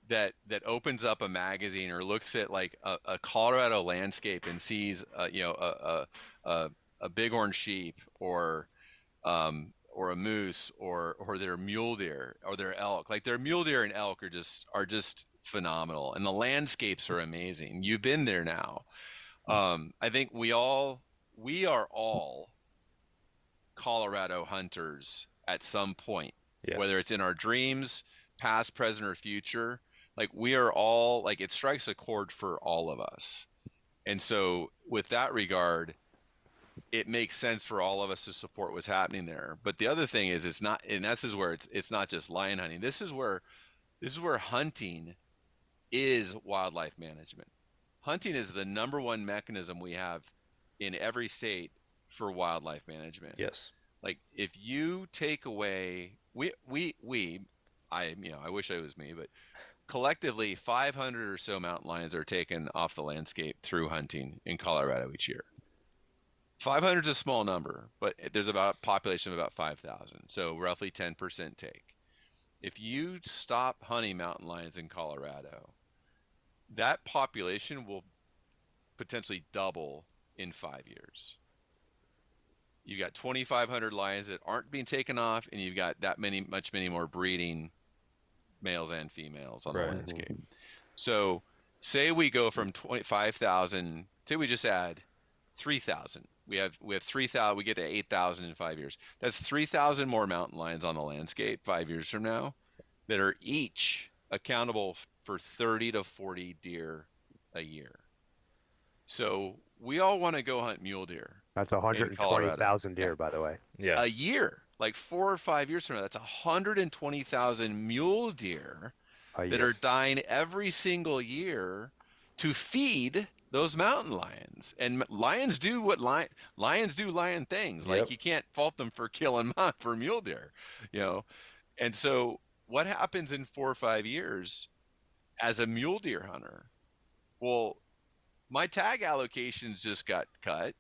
that opens up a magazine or looks at like a Colorado landscape and sees a a bighorn sheep or a moose or their mule deer or their elk. Like their mule deer and elk are just phenomenal, and the landscapes are amazing. You've been there now. I think we are all Colorado hunters at some point, Yes. whether it's in our dreams, past, present, or future. Like we are all like it strikes a chord for all of us. And so with that regard, it makes sense for all of us to support what's happening there. But the other thing is it's not, and this is where it's not just lion hunting. This is where hunting is wildlife management. Hunting is the number one mechanism we have in every state for wildlife management. Yes. Like if you take away I wish I was me, but collectively 500 or so mountain lions are taken off the landscape through hunting in Colorado each year. 500 is a small number, but there's about a population of about 5,000, so roughly 10% take. If you stop hunting mountain lions in Colorado, that population will potentially double in 5 years. You got 2,500 lions that aren't being taken off, and you've got that many more breeding males and females on the Right. landscape. So, say we go from 25,000, say we just add 3,000. We have 3,000. We get to 8,000 in 5 years. That's 3,000 more mountain lions on the landscape 5 years from now that are each accountable for 30 to 40 deer a year. So we all want to go hunt mule deer That's in Colorado. 120,000 Yeah, deer, by the way. Yeah. a year, like 4 or 5 years from now, that's 120,000 mule deer A that year. are dying every single year to feed those mountain lions. And lions do lions do lion things. Like Yep. you can't fault them for killing for mule deer, you know. And so what happens in 4 or 5 years as a mule deer hunter? Well, my tag allocations just got cut.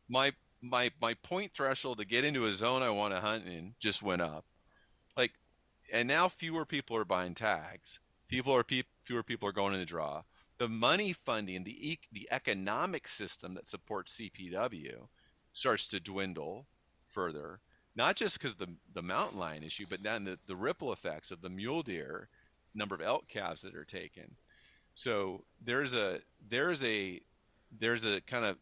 My point threshold to get into a zone I want to hunt in just went up. Like, and now fewer people are buying tags. Fewer people are going in the draw. The money funding, the economic system that supports CPW starts to dwindle further. Not just because the mountain lion issue, but then the ripple effects of the mule deer, number of elk calves that are taken. So there's a kind of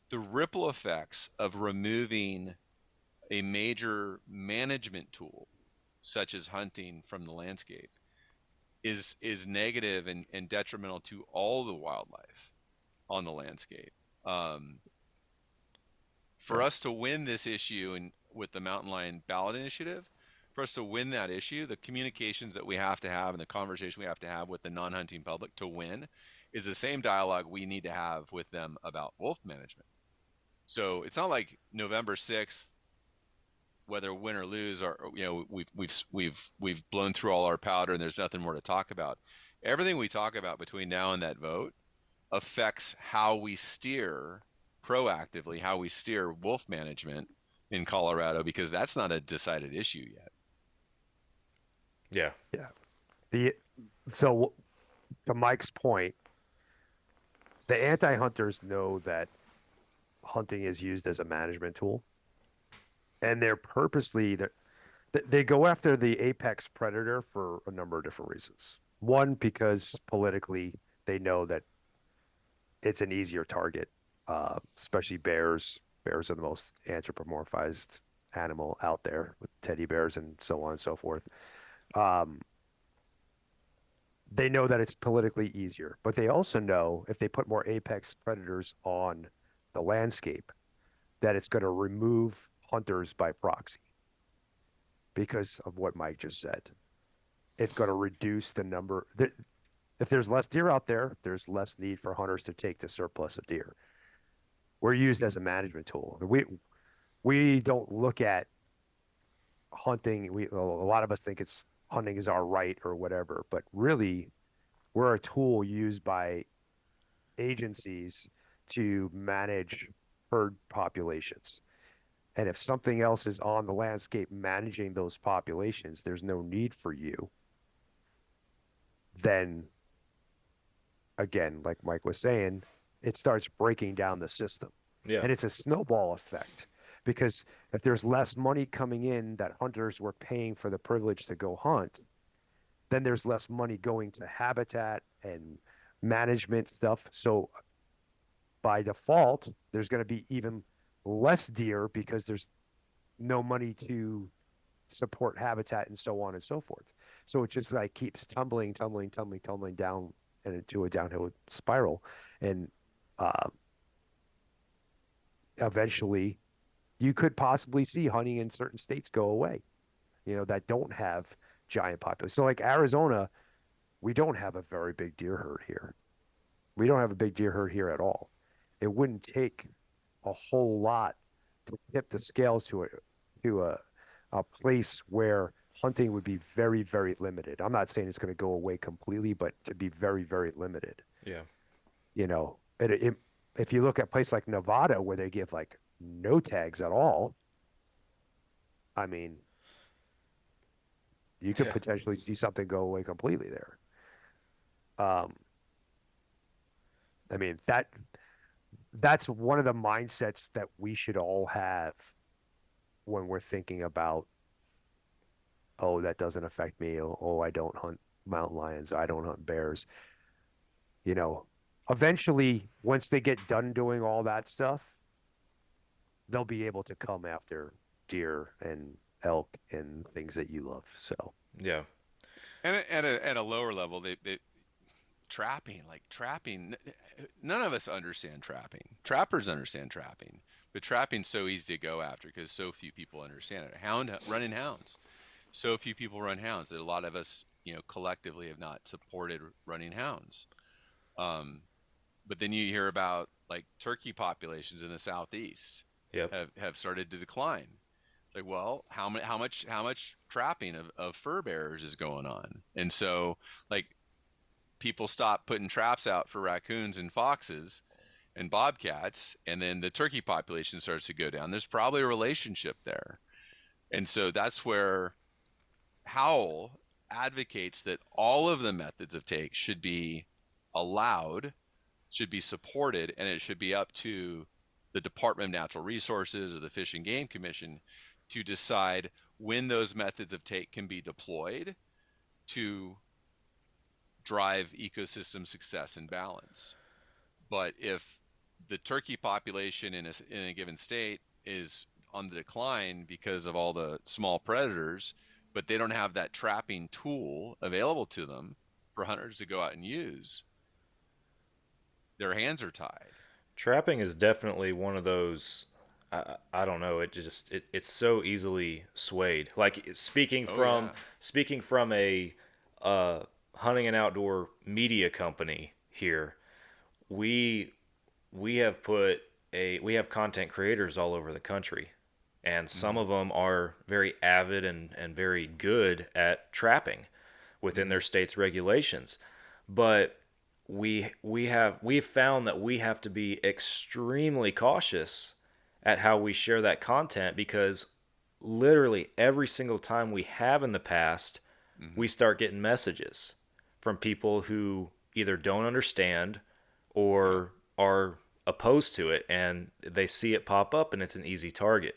the ripple effects of removing a major management tool such as hunting from the landscape is negative and detrimental to all the wildlife on the landscape. Um, for Right. us to win this issue and with the mountain lion ballot initiative, for us to win that issue, the communications that we have to have and the conversation we have to have with the non-hunting public to win is the same dialogue we need to have with them about wolf management. So it's not like November 6th, whether win or lose, or we've blown through all our powder and there's nothing more to talk about. Everything we talk about between now and that vote affects how we steer proactively, how we steer wolf management in Colorado, because that's not a decided issue yet. Yeah. Yeah. The so to Mike's point, the anti-hunters know that hunting is used as a management tool, and they're purposely they go after the apex predator for a number of different reasons. One, because politically they know that it's an easier target, especially bears. Bears are the most anthropomorphized animal out there with teddy bears and so on and so forth. Um, they know that it's politically easier, but they also know if they put more apex predators on the landscape, that it's going to remove hunters by proxy because of what Mike just said. It's going to reduce the number. If there's less deer out there, there's less need for hunters to take the surplus of deer. We're used as a management tool. We don't look at hunting. A lot of us think it's hunting is our right or whatever, but really, we're a tool used by agencies to manage herd populations. And if something else is on the landscape managing those populations, there's no need for you. Then, again, like Mike was saying, it starts breaking down the system. Yeah. And it's a snowball effect because if there's less money coming in that hunters were paying for the privilege to go hunt, then there's less money going to habitat and management stuff. So by default, there's going to be even less deer because there's no money to support habitat and so on and so forth. So it just like keeps tumbling down and into a downhill spiral. And eventually you could possibly see hunting in certain states go away, that don't have giant populations. So like Arizona, we don't have a very big deer herd here. We don't have a big deer herd here at all. It wouldn't take a whole lot to tip the scales to a place where hunting would be very, very limited. I'm not saying it's going to go away completely, but to be very, very limited. Yeah. If you look at a place like Nevada where they give like no tags at all, I mean, you could potentially see something go away completely there. I mean, that's one of the mindsets that we should all have when we're thinking about, oh, that doesn't affect me. Oh, I don't hunt mountain lions. I don't hunt bears. Eventually, once they get done doing all that stuff, they'll be able to come after deer and elk and things that you love. So, Yeah. And at a lower level, they trapping, none of us understand trapping. Trappers understand trapping, but trapping's so easy to go after because so few people understand it. Running hounds, so few people run hounds that a lot of us, collectively have not supported running hounds. But then you hear about like turkey populations in the southeast Yep. have started to decline. It's like, well, how much trapping of fur bearers is going on? And so like people stop putting traps out for raccoons and foxes and bobcats, and then the turkey population starts to go down. There's probably a relationship there. And so that's where HOWL advocates that all of the methods of take should be allowed, should be supported, and it should be up to the Department of Natural Resources or the Fish and Game Commission to decide when those methods of take can be deployed to drive ecosystem success and balance. But if the turkey population in a given state is on the decline because of all the small predators, but they don't have that trapping tool available to them for hunters to go out and use, their hands are tied. Trapping is definitely one of those. I don't know. It's so easily swayed. Like speaking from a hunting and outdoor media company here, we have we have content creators all over the country, and some of them are very avid and very good at trapping within their state's regulations, but we've found that we have to be extremely cautious at how we share that content because literally every single time we have in the past, we start getting messages from people who either don't understand or are opposed to it, and they see it pop up and it's an easy target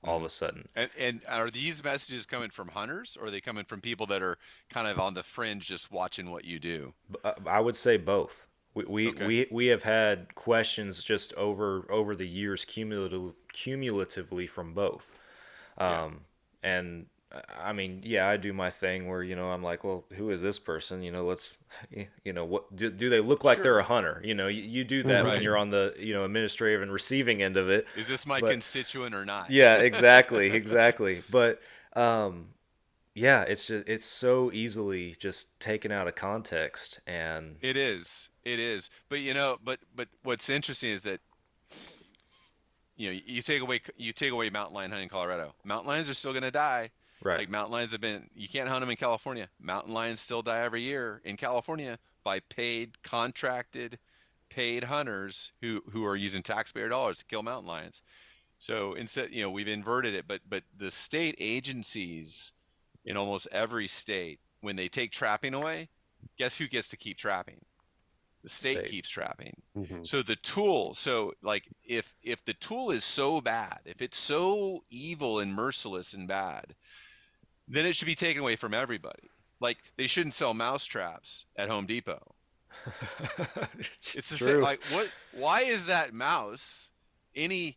all of a sudden. And are these messages coming from hunters, or are they coming from people that are kind of on the fringe just watching what you do? I would say both. Okay. We have had questions just over the years cumulatively from both. And I mean, yeah, I do my thing where, I'm like, well, who is this person? Let's, what do they look like they're a Sure. hunter? You do that when Mhm. Right. you're on the, administrative and receiving end of it. Is this my But constituent or not? yeah, exactly, exactly. But yeah, it's so easily just taken out of context and It is. It is. But but what's interesting is that you take away mountain lion hunting in Colorado. Mountain lions are still going to die. right, Like mountain lions have been, you can't hunt them in California. Mountain lions still die every year in California by paid, contracted, paid hunters who are using taxpayer dollars to kill mountain lions. So instead, we've inverted it, but the state agencies in almost every state, when they take trapping away, guess who gets to keep trapping? The state state. keeps trapping. Mhm. So the tool, so like if the tool is so bad, if it's so evil and merciless and bad, then it should be taken away from everybody. Like they shouldn't sell mouse traps at Home Depot. It's It's the same. true. Like what? Why is that mouse any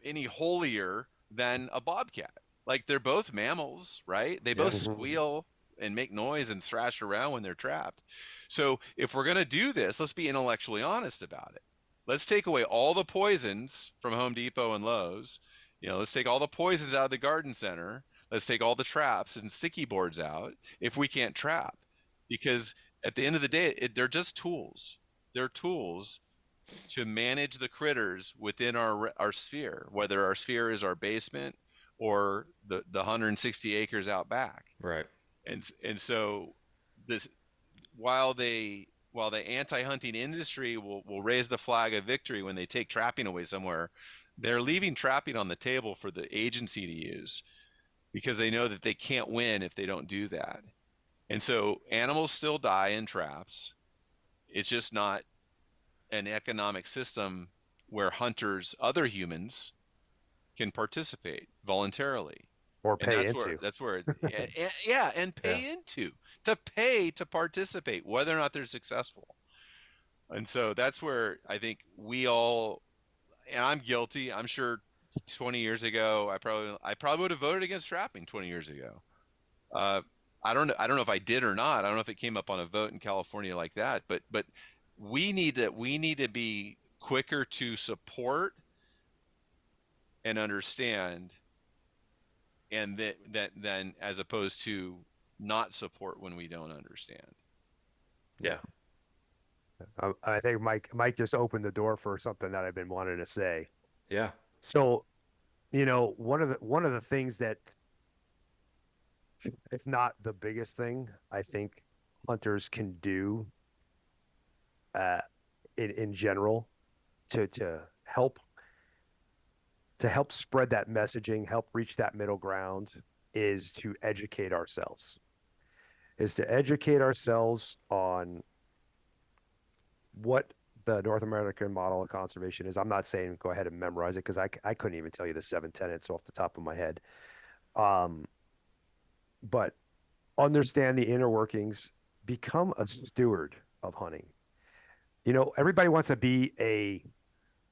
any holier than a bobcat? Like they're both mammals, right? They Yeah. both Mhm. squeal and make noise and thrash around when they're trapped. So if we're gonna do this, let's be intellectually honest about it. Let's take away all the poisons from Home Depot and Lowe's. Let's take all the poisons out of the garden center. Let's take all the traps and sticky boards out if we can't trap, because at the end of the day, they're just tools. They're tools to manage the critters within our sphere, whether our sphere is our basement or the 160 acres out back. Right. And so this while the anti-hunting industry will raise the flag of victory when they take trapping away somewhere, they're leaving trapping on the table for the agency to use because they know that they can't win if they don't do that. And so animals still die in traps. It's just not an economic system where hunters, other humans, can participate voluntarily. Or And pay into. that's where yeah, and Yeah. pay to participate, whether or not they're successful. And so that's where I think we all, and I'm guilty. I'm sure 20 years ago, I probably would have voted against trapping 20 years ago. Uh, I don't know if I did or not. I don't know if it came up on a vote in California like that, but we need to be quicker to support and understand, and that then as opposed to not support when we don't understand. Yeah. I think Mike just opened the door for something that I've been wanting to say. Yeah. So, one of the things that, if not the biggest thing, I think hunters can do uh in general to help spread that messaging, help reach that middle ground, is to educate ourselves. Is to educate ourselves on what the North American model of conservation is. I'm not saying go ahead and memorize it because I couldn't even tell you the 7 tenets off the top of my head. But understand the inner workings, become a steward of hunting. Everybody wants to be a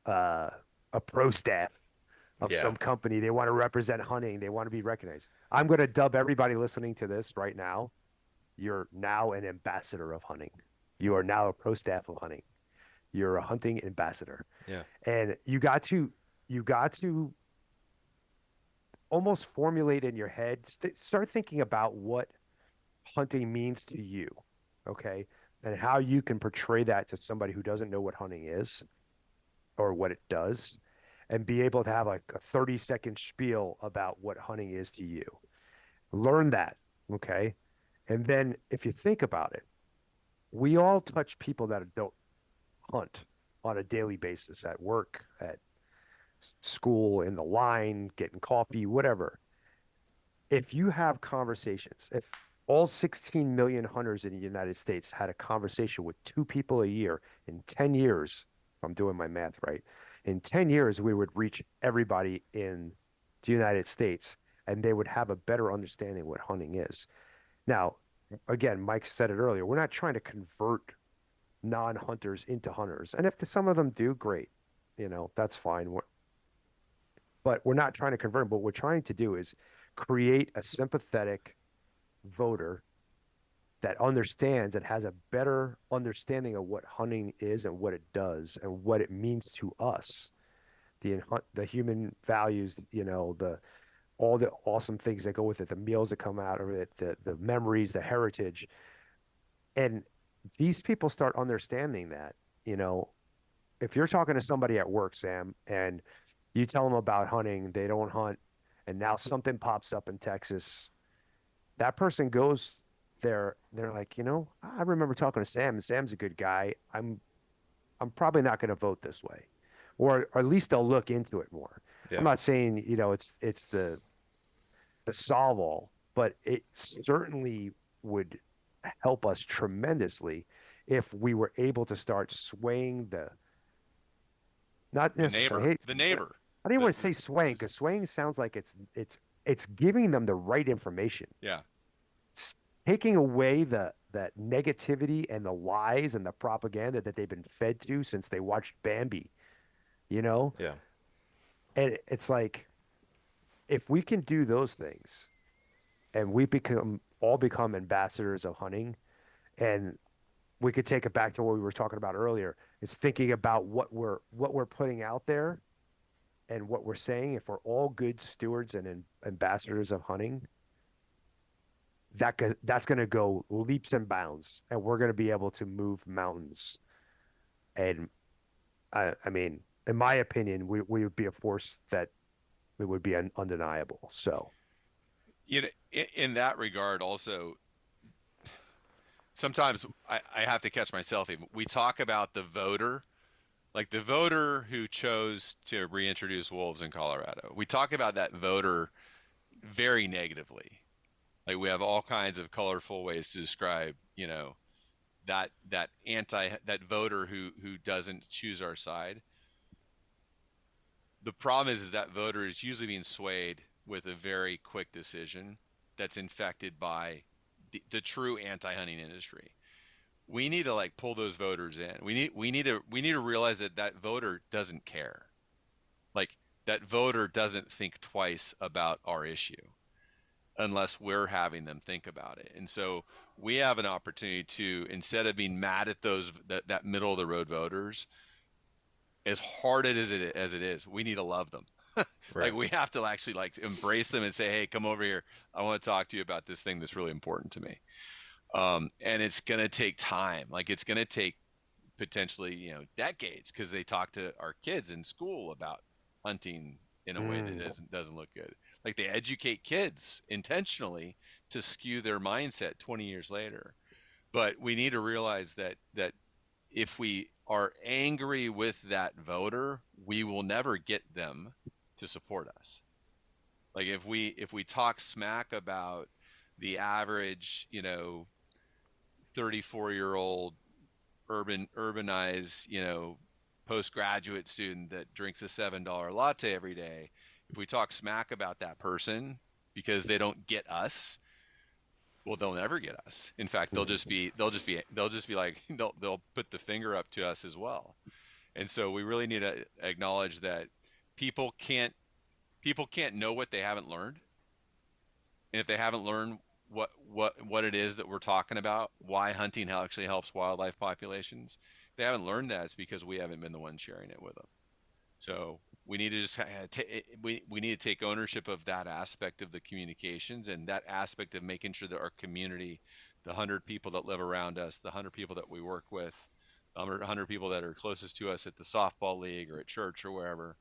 pro staff of Yeah. some company. They want to represent hunting. They want to be recognized. I'm going to dub everybody listening to this right now. You're now an ambassador of hunting. You are now a pro staff of hunting. You're a hunting ambassador. Yeah. And you got to almost formulate in your head, start thinking about what hunting means to you, okay? And how you can portray that to somebody who doesn't know what hunting is or what it does, and be able to have like a 30-second spiel about what hunting is to you. Learn that, okay? And then if you think about it, we all touch people that don't hunt on a daily basis at work, at school, in the line, getting coffee, whatever. If you have conversations, if all 16 million hunters in the United States had a conversation with 2 people a year in 10 years, if I'm doing my math right, in 10 years, we would reach everybody in the United States and they would have a better understanding of what hunting is. Now, again, Mike said it earlier, we're not trying to convert non-hunters into hunters. And if some of them do, great. That's fine. But we're not trying to convert them. What we're trying to do is create a sympathetic voter that understands and has a better understanding of what hunting is and what it does and what it means to us, the human values, the all the awesome things that go with it, the meals that come out of it, the memories, the heritage. And these people start understanding that, if you're talking to somebody at work, Sam, and you tell them about hunting, they don't hunt, and now something pops up in Texas, that person goes there, they're like, I remember talking to Sam, and Sam's a good guy. I'm probably not going to vote this way. Or at least they'll look into it more. I'm Yeah. not saying, it's the solve all, but it certainly would help us tremendously if we were able to start swaying not The neighbor, necessarily, hey, the neighbor, I don't even the, want to say swaying because swaying sounds like it's giving them the right information. yeah. Taking away that negativity and the lies and the propaganda that they've been fed to since they watched Bambi, you know? Yeah. And it's like, if we can do those things and we become ambassadors of hunting, and we could take it back to what we were talking about earlier, is thinking about what we're putting out there and what we're saying. If we're all good stewards and ambassadors of hunting, that's going to go leaps and bounds, and we're going to be able to move mountains. And I mean, in my opinion, we would be a force that it would be undeniable. So, In that regard, also, sometimes I have to catch myself. Even we talk about the voter, like the voter who chose to reintroduce wolves in Colorado. We talk about that voter very negatively. Like we have all kinds of colorful ways to describe, that voter who doesn't choose our side. The problem is that voter is usually being swayed with a very quick decision that's infected by the true anti-hunting industry. We need to like pull those voters in. We need to realize that voter doesn't care. Like that voter doesn't think twice about our issue unless we're having them think about it. And so we have an opportunity to, instead of being mad at that middle of the road voters, as hard as it is, we need to love them. Right. Like we have to actually like embrace them and say, hey, come over here. I want to talk to you about this thing that's really important to me. And it's going to take time. Like it's going to take potentially, decades, because they talk to our kids in school about hunting in a way that doesn't look good. Like they educate kids intentionally to skew their mindset 20 years later. But we need to realize that if we are angry with that voter, we will never get them to support us. Like if we talk smack about the average, 34-year-old urbanized, postgraduate student that drinks a $7 latte every day, if we talk smack about that person because they don't get us, well, they'll never get us. In fact, they'll just be like, they'll put the finger up to us as well. And so we really need to acknowledge that people can't know what they haven't learned. And if they haven't learned what it is that we're talking about, why hunting actually helps wildlife populations, if they haven't learned that, it's because we haven't been the ones sharing it with them. So we need to just we need to take ownership of that aspect of the communications and that aspect of making sure that our community, the 100 people that live around us, the 100 people that we work with, the 100 people that are closest to us at the softball league or at church or wherever,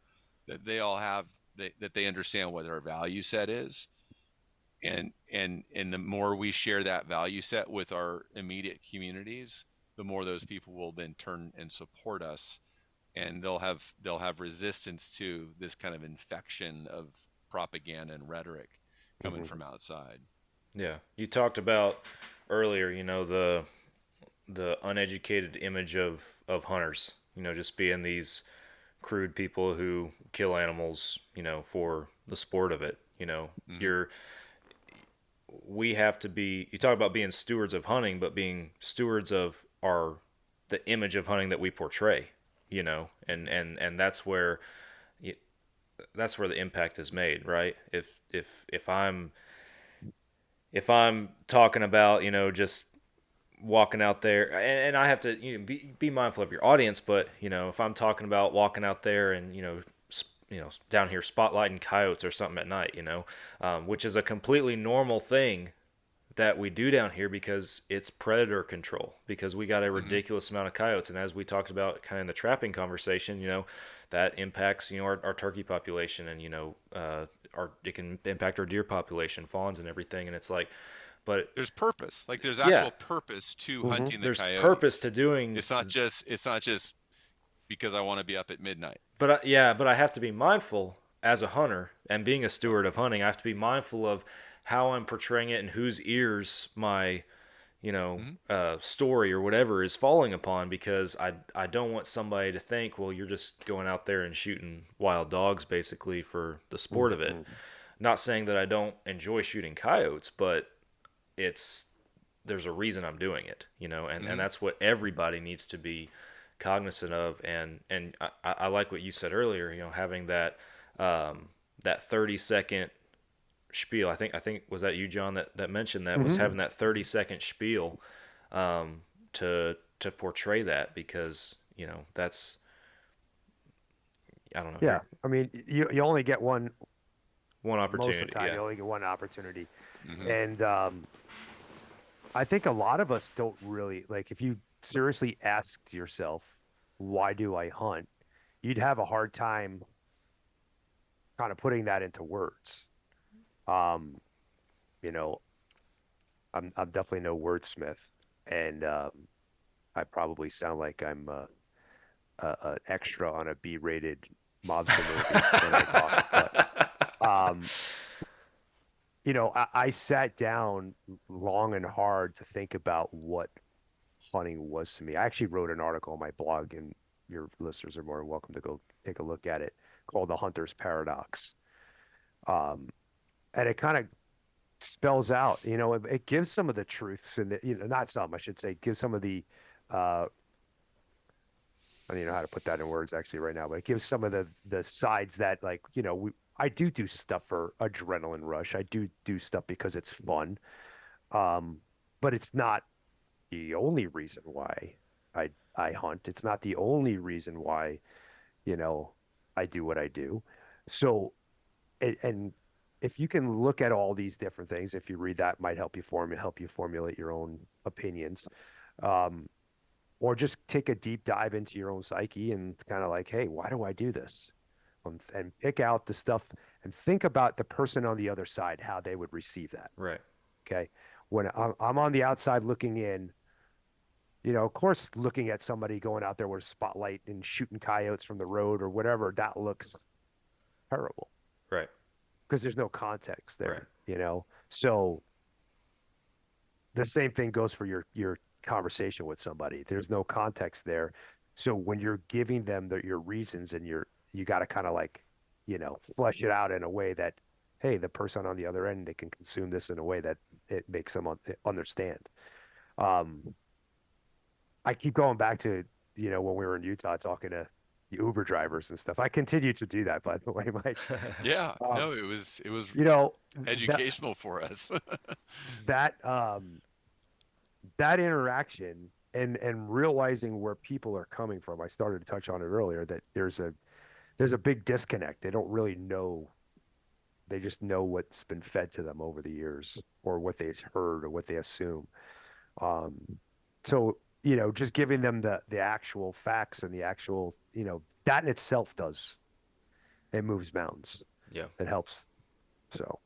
that they all have that they understand what our value set is. And the more we share that value set with our immediate communities, the more those people will then turn and support us, and they'll have resistance to this kind of infection of propaganda and rhetoric coming from outside. Yeah. You talked about earlier, the uneducated image of hunters, just being these crude people who kill animals, for the sport of it. We have to be, you talk about being stewards of hunting, but being stewards of the image of hunting that we portray, and that's where the impact is made, right? if I'm talking about, just walking out there, and I have to, be mindful of your audience, but if I'm talking about walking out there and down here spotlighting coyotes or something at night, which is a completely normal thing that we do down here because it's predator control, because we got a ridiculous amount of coyotes, and as we talked about kind of in the trapping conversation, that impacts our turkey population, and it can impact our deer population, fawns and everything, and it's like, but There's purpose. Like there's yeah, actual purpose to Mhm. hunting the there's purpose coyotes. to doing. It's not just because I want to be up at midnight. But I have to be mindful as a hunter and being a steward of hunting. I have to be mindful of how I'm portraying it and whose ears my Mhm. story or whatever is falling upon, because I don't want somebody to think, well, you're just going out there and shooting wild dogs basically for the sport of it. Mhm. Not saying that I don't enjoy shooting coyotes, but it's there's a reason I'm doing it, and Mhm. that's what everybody needs to be cognizant of. And I like what you said earlier, having that 30-second spiel. I think was that you, John, that mentioned that, was Mhm. having that 30-second spiel, to portray that, because that's, I don't know, Yeah, I mean, you only get one one most of opportunity. the time. Yeah. You only get one opportunity, Mhm. and I think a lot of us don't really like. If you seriously asked yourself, "Why do I hunt?" You'd have a hard time kind of putting that into words. Um, you know, I'm definitely no wordsmith, and I probably sound like I'm an extra on a B-rated mobster movie when I talk. But um, I sat down long and hard to think about what hunting was to me. I actually wrote an article on my blog, and your listeners are more than welcome to go take a look at it, called "The Hunter's Paradox." Um, and it kind of spells out, it gives some of the truths, and not some, I should say, gives some of the uh I don't even know how to put that in words actually right now, but it gives some of the sides that, like, I do stuff for adrenaline rush. I do stuff because it's fun. Um, but it's not the only reason why I hunt. It's not the only reason why, you know, I do what I do. So, and if you can look at all these different things, if you read that, might help you formulate your own opinions. Um, or just take a deep dive into your own psyche and kind of like, hey, why do I do this? And pick out the stuff and think about the person on the other side, how they would receive that. Right. Okay. When I'm on the outside looking in, of course, looking at somebody going out there with a spotlight and shooting coyotes from the road or whatever, that looks terrible Right. because there's no context Right. there. So the same thing goes for your conversation with somebody. There's no context there. So when you're giving them your reasons, and you got to kind of like, flesh it out in a way that, hey, the person on the other end, they can consume this in a way that it makes them understand. Um, I keep going back to, when we were in Utah talking to the Uber drivers and stuff. I continue to do that, by the way, Mike. Yeah. Um, No, it was you know, that educational for us. that that interaction and realizing where people are coming from. I started to touch on it earlier, that there's a big disconnect. They don't really know. They just know what's been fed to them over the years, or what they've heard, or what they assume. Um, so, just giving them the actual facts, and the actual, that in itself it moves mountains. Yeah. It helps. So,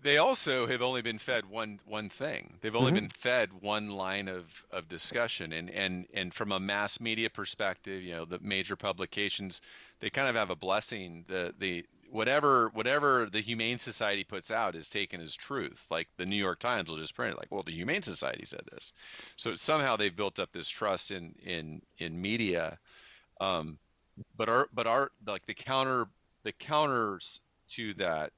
They also have only been fed one thing. They've only mhm. been fed one line of discussion, and from a mass media perspective, the major publications, they kind of have a blessing. The whatever the Humane Society puts out is taken as truth. Like the New York Times will just print it, like, well, the Humane Society said this. So somehow they've built up this trust in media. Um, but our like the counters to that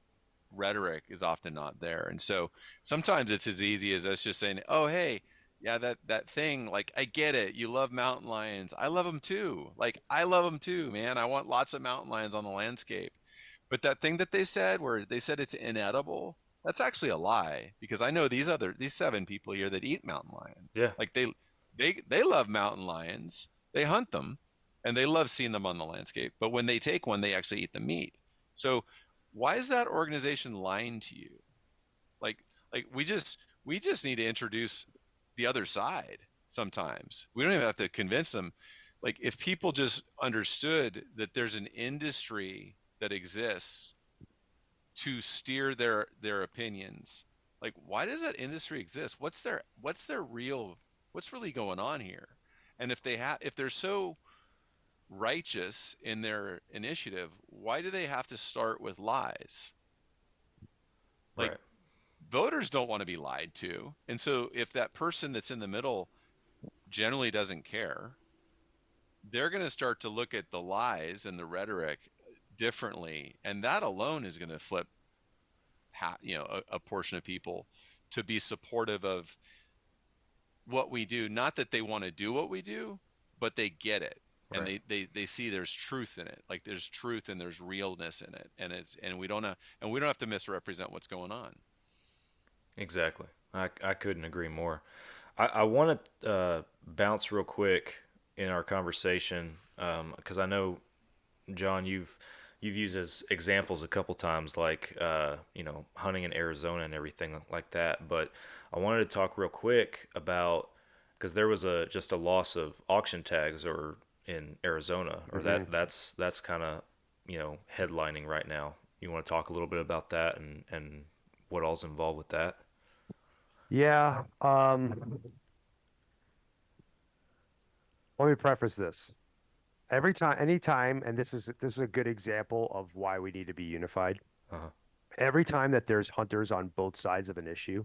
rhetoric is often not there. And so sometimes it's as easy as us just saying, "Oh, hey, yeah, that thing, like, I get it. You love mountain lions. I love them too. Like, I love them too, man. I want lots of mountain lions on the landscape." But that thing that they said, where they said it's inedible, that's actually a lie, because I know these 7 people here that eat mountain lion. Yeah. Like they love mountain lions. They hunt them, and they love seeing them on the landscape. But when they take one, they actually eat the meat. So why is that organization lying to you? Like like we just need to introduce the other side sometimes. We don't even have to convince them. Like if people just understood that there's an industry that exists to steer their opinions. Like why does that industry exist? What's really going on here? And if they're so righteous in their initiative, why do they have to start with lies? Like Right. voters don't want to be lied to. And so if that person that's in the middle generally doesn't care, they're going to start to look at the lies and the rhetoric differently, and that alone is going to flip a portion of people to be supportive of what we do. Not that they want to do what we do, but they get it, and Right. they see there's truth in it. Like there's truth and there's realness in it, and we don't have to misrepresent what's going on. Exactly. I couldn't agree more. I want to bounce real quick in our conversation because I know, John, you've used as examples a couple times, like hunting in Arizona and everything like that. But I wanted to talk real quick about, because there was just a loss of auction tags or in Arizona, or Mhm. that's kind of headlining right now. You want to talk a little bit about that and what all's involved with that? Yeah. Let me preface this. Anytime, and this is a good example of why we need to be unified. Uh-huh. Every time that there's hunters on both sides of an issue,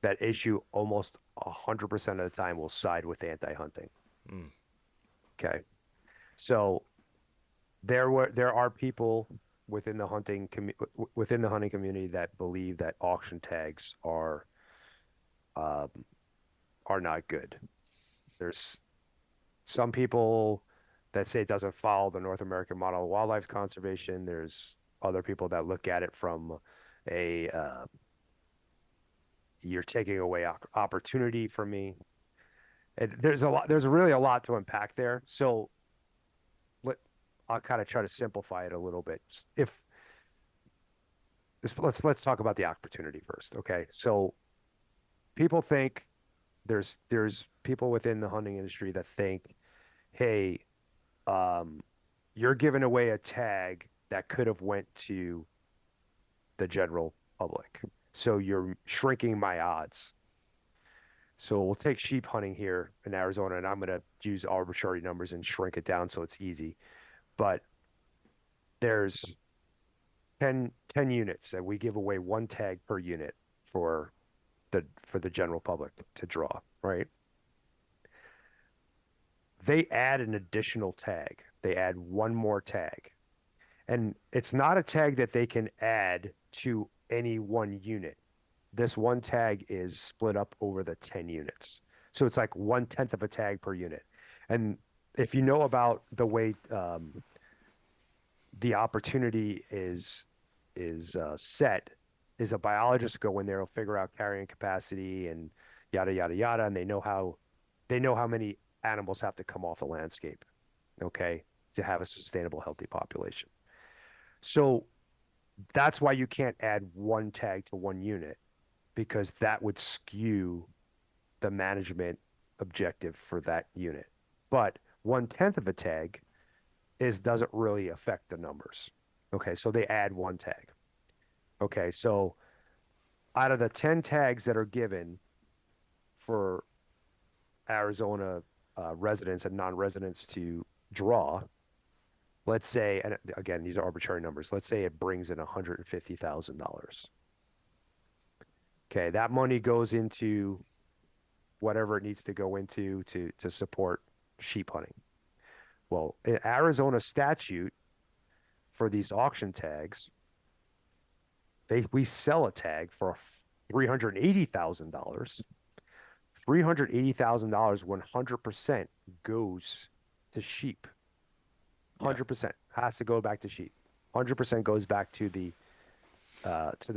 that issue almost 100% of the time will side with anti-hunting. Mm. Okay. So there are people within the hunting community that believe that auction tags um, are not good. There's some people that say it doesn't follow the North American model of wildlife conservation. There's other people that look at it from a you're taking away opportunity from me. There's really a lot to unpack there. So let I'll kind of try to simplify it a little bit. If let's talk about the opportunity first. Okay. So people think there's people within the hunting industry that think, hey, um, you're giving away a tag that could have went to the general public. So you're shrinking my odds. So we'll take sheep hunting here in Arizona, and I'm going to use arbitrary numbers and shrink it down so it's easy. But there's 10 units, and we give away one tag per unit for the general public to draw, right? They add an additional tag. They add one more tag. And it's not a tag that they can add to any one unit. This one tag is split up over the 10 units. So it's like 1/10 of a tag per unit. And if you know about the way the opportunity is set, is a biologist go in there, will figure out carrying capacity and yada yada yada, and they know how many animals have to come off the landscape, okay, to have a sustainable, healthy population. So that's why you can't add one tag to one unit, because that would skew the management objective for that unit. But 1/10 of a tag doesn't really affect the numbers. Okay, so they add one tag. Okay, so out of the 10 tags that are given for Arizona residents and non-residents to draw, let's say, and again, these are arbitrary numbers, let's say it brings in $150,000. Okay, that money goes into whatever it needs to go into to support sheep hunting. Well, in Arizona statute for these auction tags, we sell a tag for $380,000. $380,000, 100% goes to sheep. Yeah. 100% has to go back to sheep. 100% goes back to the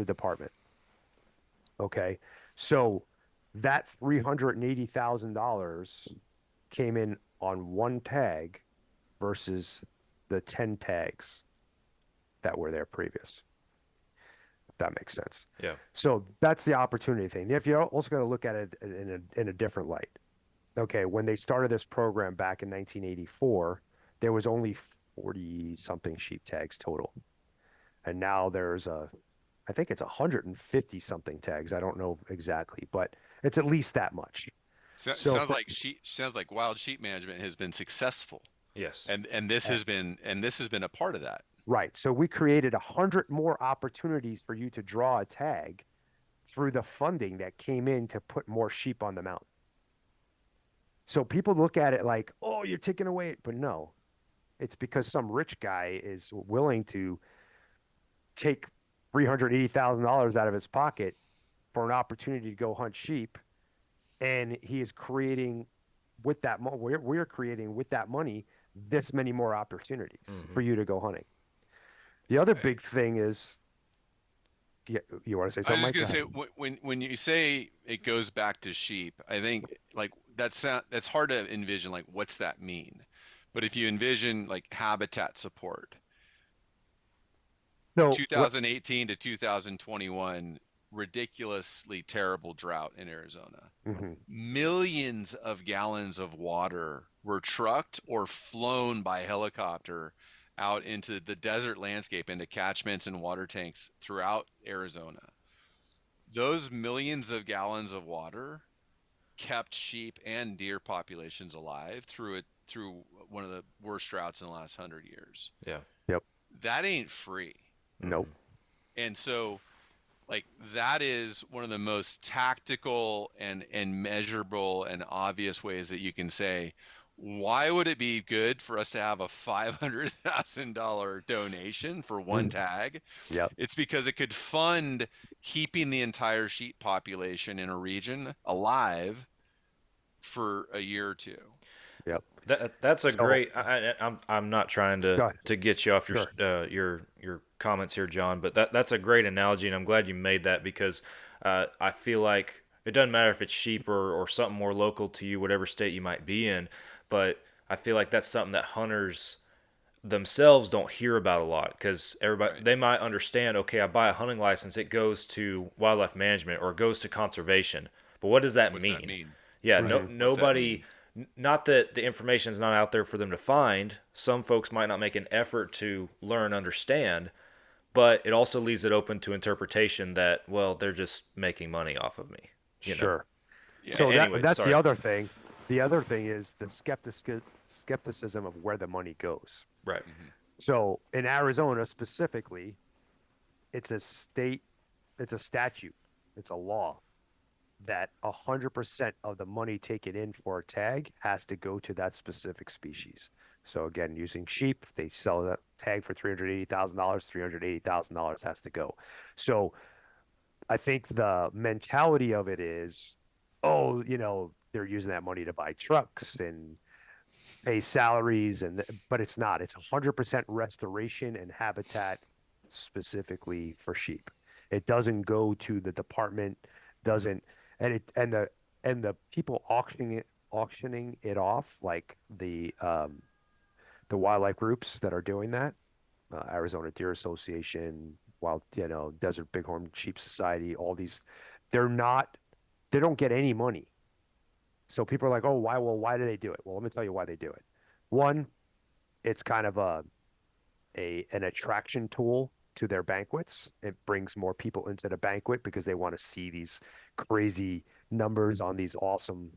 department. Okay. So that $380,000 came in on one tag versus the 10 tags that were there previous. If that makes sense. Yeah. So that's the opportunity thing. If you're also going to look at it in a different light. Okay, when they started this program back in 1984, there was only 40 something sheep tags total. And now I think it's 150 something tags. I don't know exactly, but it's at least that much. So, So sounds like wild sheep management has been successful, Yes. and this has been a part of that. right. So we created 100 more opportunities for you to draw a tag through the funding that came in to put more sheep on the mountain. So people look at it like, oh, you're taking away it. But no, it's because some rich guy is willing to take $380,000 out of his pocket for an opportunity to go hunt sheep. And he is creating with that money, we're creating with that money, this many more opportunities for you to go hunting. The other big thing is, you want to say I was something, just Mike? gonna say when you say it goes back to sheep, I think like that's hard to envision. Like, what's that mean? But if you envision like habitat support, So 2018 to 2021, ridiculously terrible drought in Arizona. Millions of gallons of water were trucked or flown by helicopter out into the desert landscape, into catchments and water tanks throughout Arizona. Those millions of gallons of water kept sheep and deer populations alive through one of the worst droughts in the last 100 years. Yeah. Yep. That ain't free. Nope. And so like that is one of the most tactical and measurable and obvious ways that you can say, why would it be good for us to have a $500,000 donation for one tag? Yep. It's because it could fund keeping the entire sheep population in a region alive for a year or two. Yep. That's a So- great. I'm not trying Go to ahead. get you off your Sure. your comments here, John, but that's a great analogy, and I'm glad you made that because I feel like it doesn't matter if it's sheep or something more local to you, whatever state you might be in, but I feel like that's something that hunters themselves don't hear about a lot because everybody Right. they might understand, okay, I buy a hunting license, it goes to wildlife management or it goes to conservation, but what does that What's mean? that mean? Yeah, Right. no, What's that nobody. mean? Not that the information is not out there for them to find. Some folks might not make an effort to learn, understand, but it also leaves it open to interpretation that, well, they're just making money off of me. You know? Sure. Yeah. So Anyway, that's sorry. the other thing. The other thing is the skepticism of where the money goes. Right. So in Arizona specifically, it's a statute, it's a law that 100% of the money taken in for a tag has to go to that specific species. So again, using sheep, they sell that tag for $380,000. $380,000 has to go. So I think the mentality of it is, oh, they're using that money to buy trucks and pay salaries, but it's not. It's 100% restoration and habitat specifically for sheep. It doesn't go to the department, doesn't, and the people auctioning it off, like the wildlife groups that are doing that, Arizona Deer Association, Desert Bighorn Sheep Society, all these, they don't get any money. So people are like, oh, why? Well, why do they do it? Well, let me tell you why they do it. One, it's kind of an attraction tool to their banquets. It brings more people into the banquet because they want to see these crazy numbers on these awesome,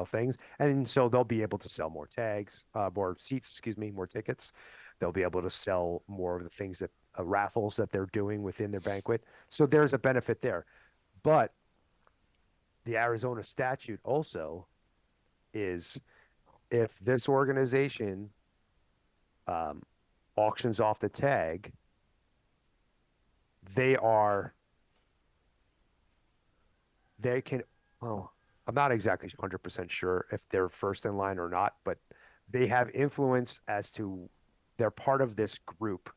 things. And so they'll be able to sell more tags, more seats, excuse me, more tickets. They'll be able to sell more of the things that raffles that they're doing within their banquet. So there's a benefit there. But the Arizona statute also is, if this organization auctions off the tag, they can, well, I'm not exactly 100% sure if they're first in line or not, but they have influence as to, they're part of this group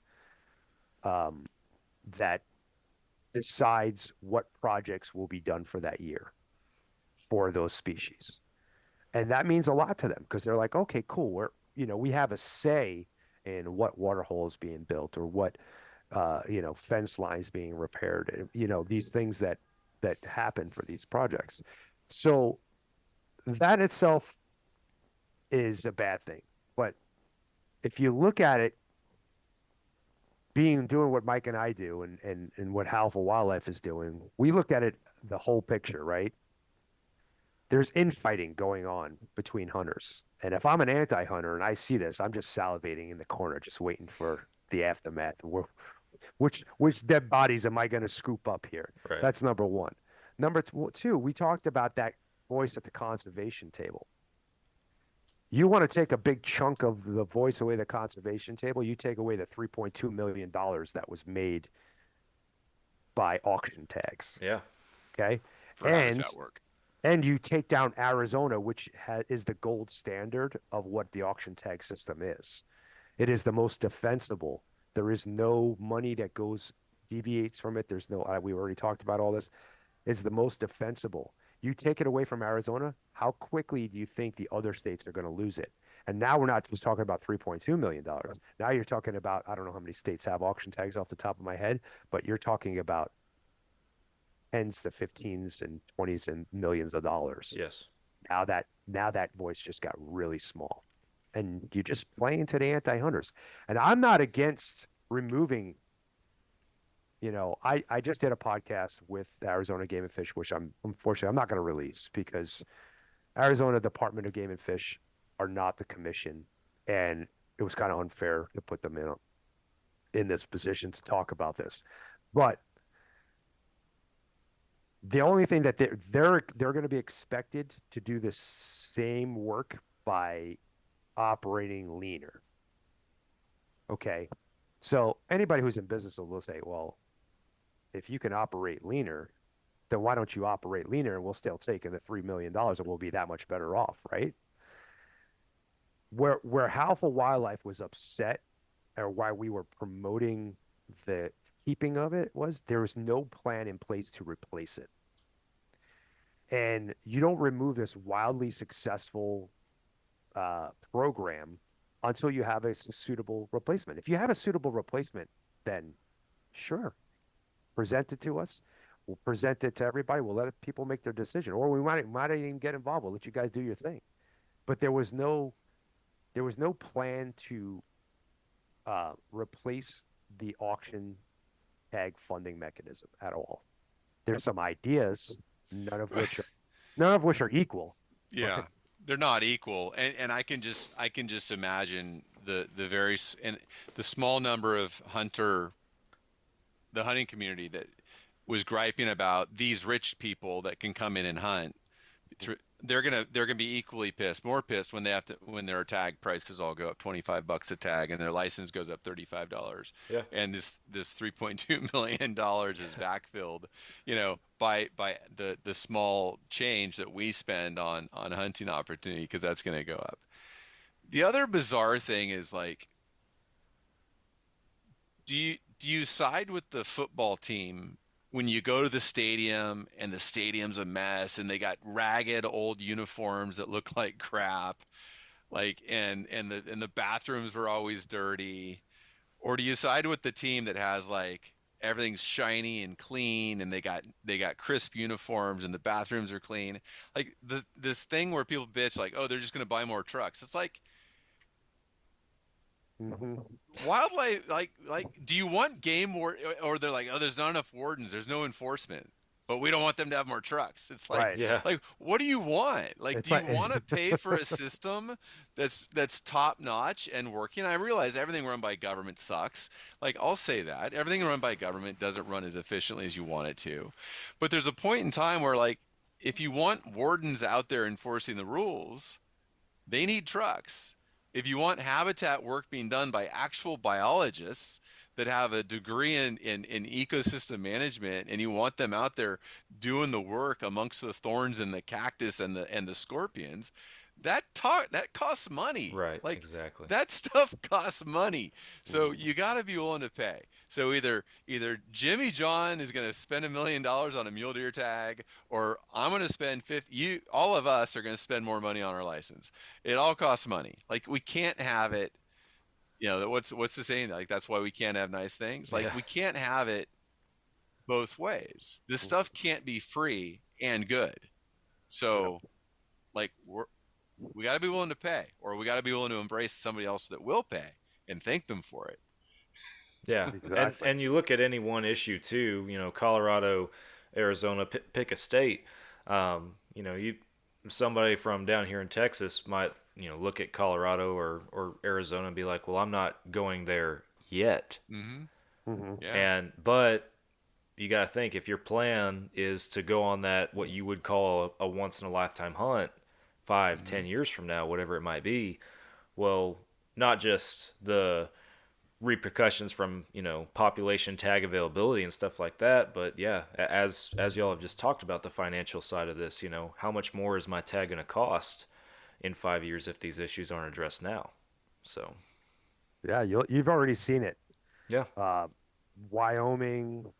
that decides what projects will be done for that year for those species. And that means a lot to them because they're like, okay, cool. We have a say in what water hole is being built or what, fence lines being repaired, these things that happen for these projects. So that itself is a bad thing. But if you look at it, doing what Mike and I do and what HOWL for Wildlife is doing, we look at it the whole picture, right? There's infighting going on between hunters. And if I'm an anti-hunter and I see this, I'm just salivating in the corner, just waiting for the aftermath. Which dead bodies am I going to scoop up here? Right. That's number one. Number two, we talked about that voice at the conservation table. You want to take a big chunk of the voice away the conservation table, you take away the $3.2 million that was made by auction tags. Yeah. Okay. For habitat work. And you take down Arizona, which is the gold standard of what the auction tag system is. It is the most defensible. There is no money that deviates from it. There's no, we already talked about all this. It's the most defensible. You take it away from Arizona, how quickly do you think the other states are going to lose it? And now we're not just talking about $3.2 million. Now you're talking about, I don't know how many states have auction tags off the top of my head, but you're talking about tens to 15s and 20s and millions of dollars. Yes. Now that voice just got really small. And you just play into the anti-hunters. And I'm not against removing, I just did a podcast with Arizona Game and Fish, which unfortunately I'm not going to release because Arizona Department of Game and Fish are not the commission. And it was kind of unfair to put them in this position to talk about this. But the only thing that they're going to be expected to do the same work by operating leaner. Okay. So anybody who's in business will say, well, if you can operate leaner, then why don't you operate leaner and we'll still take in the $3 million and we'll be that much better off, right? Where HOWL for Wildlife was upset or why we were promoting the keeping of it was there was no plan in place to replace it. And you don't remove this wildly successful program until you have a suitable replacement. If you have a suitable replacement, then sure, present it to us. We'll present it to everybody. We'll let people make their decision, or we might even get involved. We'll let you guys do your thing. But there was no plan to replace the auction tag funding mechanism at all. There's some ideas, none of which are equal. Yeah, they're not equal, and I can just imagine the small number of the hunting community that was griping about these rich people that can come in and hunt. They're gonna be equally pissed, more pissed when their tag prices all go up $25 a tag and their license goes up $35. Yeah. And this $3.2 million is backfilled, by the small change that we spend on hunting opportunity, because that's gonna go up. The other bizarre thing is, like, do you side with the football team when you go to the stadium and the stadium's a mess and they got ragged old uniforms that look like crap, like, and the bathrooms were always dirty? Or do you side with the team that has, like, everything's shiny and clean and they got crisp uniforms and the bathrooms are clean? Like, this thing where people bitch, like, oh, they're just going to buy more trucks. It's like, wildlife, like, do you want game or they're like, oh, there's not enough wardens, there's no enforcement, but we don't want them to have more trucks. It's like, Right. Yeah. like, what do you want? Like, It's do you like- want to pay for a system that's top notch and working? I realize everything run by government sucks. Like, I'll say that everything run by government doesn't run as efficiently as you want it to. But there's a point in time where, like, if you want wardens out there enforcing the rules, they need trucks. If you want habitat work being done by actual biologists that have a degree in ecosystem management, and you want them out there doing the work amongst the thorns and the cactus and the scorpions, that costs money. Right. Like, exactly. that stuff costs money. So you got to be willing to pay. So either Jimmy John is going to spend $1 million on a mule deer tag, or I'm going to spend 50. All of us are going to spend more money on our license. It all costs money. Like we can't have it. What's the saying? Like that's why we can't have nice things. Like Yeah. we can't have it both ways. This stuff can't be free and good. So like we got to be willing to pay, or we got to be willing to embrace somebody else that will pay and thank them for it. Yeah, Exactly. and you look at any one issue too. Colorado, Arizona, pick a state. You somebody from down here in Texas might look at Colorado or Arizona and be like, well, I'm not going there yet. Mm-hmm. Hmm. Yeah. But you got to think, if your plan is to go on that what you would call a once in a lifetime hunt, 5, Mm-hmm. 10 years from now, whatever it might be, well, not just the repercussions from population tag availability and stuff like that, but yeah, as y'all have just talked about the financial side of this, how much more is my tag going to cost in 5 years if these issues aren't addressed now? So Yeah, you've already seen it. yeah. Uh, Wyoming,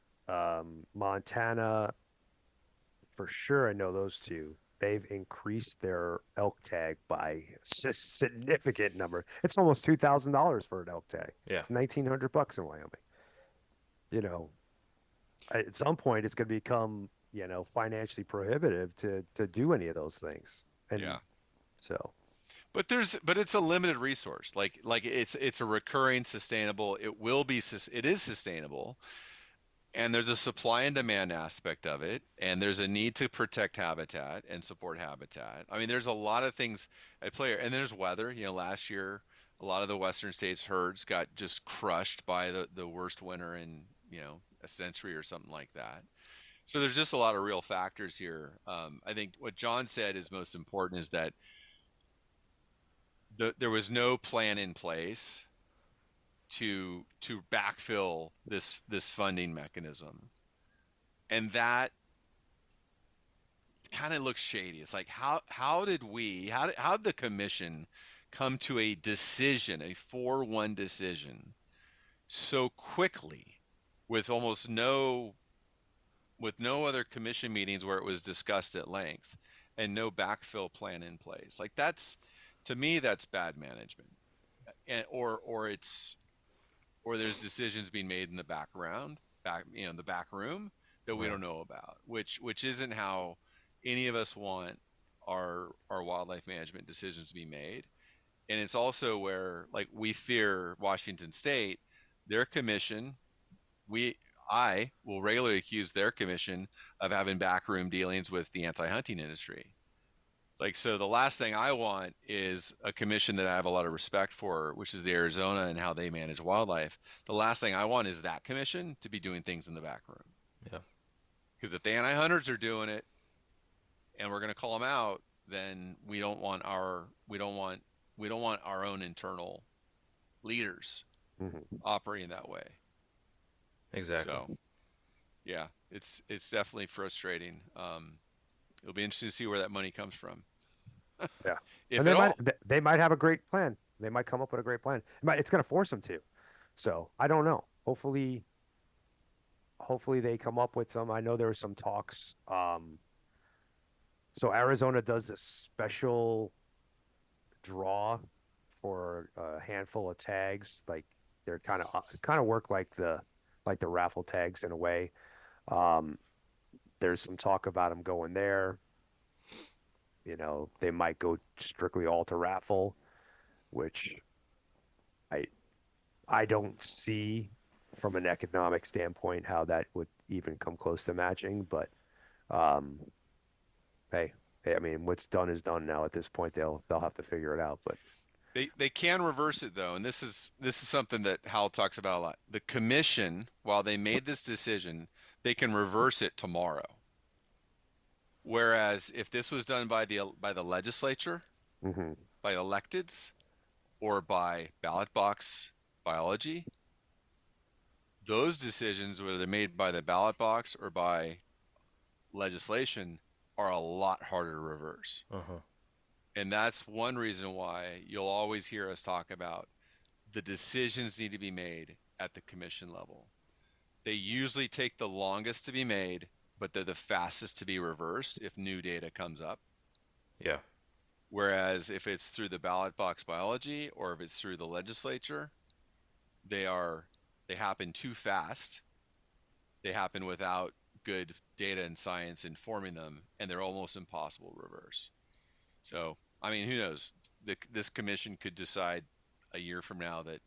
Montana, for sure. I know those two. They've increased their elk tag by a significant number. It's almost $2,000 for an elk tag. Yeah. It's $1,900 in Wyoming. You know, at some point, it's going to become financially prohibitive to do any of those things. And Yeah. so, But it's a limited resource. Like it's a recurring, sustainable. It is sustainable, and there's a supply and demand aspect of it, and there's a need to protect habitat and support habitat. I mean, there's a lot of things at play, and there's weather. Last year, a lot of the western states herds got just crushed by the worst winter in a century or something like that. So there's just a lot of real factors here. I think what John said is most important is that there was no plan in place to backfill this funding mechanism, and that kind of looks shady. It's like how did the commission come to a decision, a 4-1 decision, so quickly, with no other commission meetings where it was discussed at length, and no backfill plan in place? Like to me, that's bad management, and or there's decisions being made in the background, the back room that we right. don't know about, which isn't how any of us want our wildlife management decisions to be made. And it's also where, like, we fear Washington State, their commission. I will regularly accuse their commission of having backroom dealings with the anti-hunting industry. It's like, so the last thing I want is a commission that I have a lot of respect for, which is the Arizona and how they manage wildlife. The last thing I want is that commission to be doing things in the back room. Yeah. Because if the anti-hunters are doing it and we're going to call them out, then we don't want our own internal leaders Mhm. operating that way. Exactly. So yeah, it's definitely frustrating. It'll be interesting to see where that money comes from, Yeah. if And at all. they might have a great plan. They might come up with a great plan. It's going to force them to. So I don't know. Hopefully they come up with some. I know there were some talks. So Arizona does this special draw for a handful of tags. Like they're kind of work like the raffle tags in a way. Um, there's some talk about them going there. They might go strictly all to raffle, which I I don't see from an economic standpoint how that would even come close to matching. But um, hey, I mean, what's done is done now. At this point, they'll have to figure it out. But They can reverse it though, and this is something that Hal talks about a lot. The commission, while they made this decision, they can reverse it tomorrow. Whereas if this was done by the legislature, mhm, by electeds, or by ballot box biology, those decisions, whether they're made by the ballot box or by legislation, are a lot harder to reverse. Uh-huh. And that's one reason why you'll always hear us talk about the decisions need to be made at the commission level. They usually take the longest to be made, but they're the fastest to be reversed if new data comes up. Yeah. Whereas if it's through the ballot box biology or if it's through the legislature, they happen too fast. They happen without good data and science informing them, and they're almost impossible to reverse. So, I mean, who knows? This commission could decide a year from now that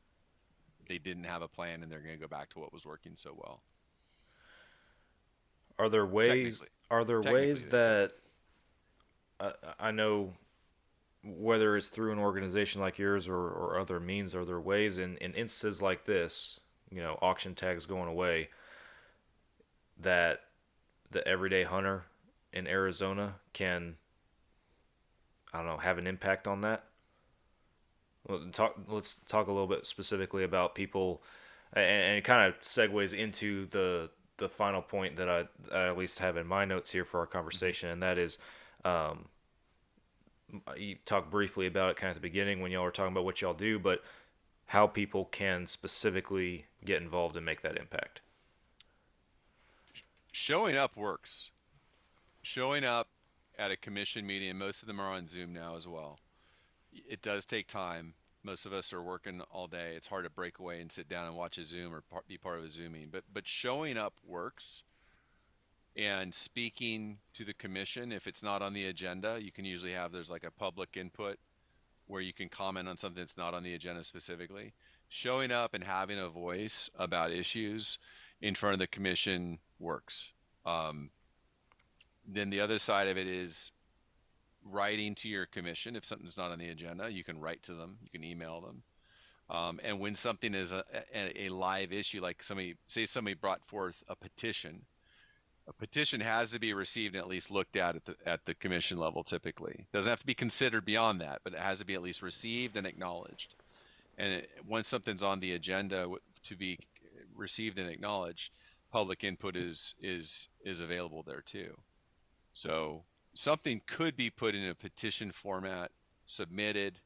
they didn't have a plan and they're going to go back to what was working so well. Are there ways? Technically, Are there technically ways they could. that I know, whether it's through an organization like yours or other means, are there ways in instances like this, auction tags going away, that the everyday hunter in Arizona can, I don't know, have an impact on that? Let's talk a little bit specifically about people, and it kind of segues into the final point that I at least have in my notes here for our conversation, and that is, um, you talked briefly about it kind of at the beginning when y'all were talking about what y'all do, but how people can specifically get involved and make that impact. Showing up works. Showing up at a commission meeting, and most of them are on Zoom now as well. It does take time. Most of us are working all day. It's hard to break away and sit down and watch a Zoom or be part of a Zoom meeting. But showing up works, and speaking to the commission, if it's not on the agenda, you can usually there's like a public input where you can comment on something that's not on the agenda specifically. Showing up and having a voice about issues in front of the commission works. Then the other side of it is writing to your commission. If something's not on the agenda, you can write to them, you can email them. And when something is a live issue, like somebody brought forth a petition has to be received and at least looked at the commission level. Typically doesn't have to be considered beyond that, but it has to be at least received and acknowledged. And once something's on the agenda to be received and acknowledged, public input is available there too. So something could be put in a petition format, submitted,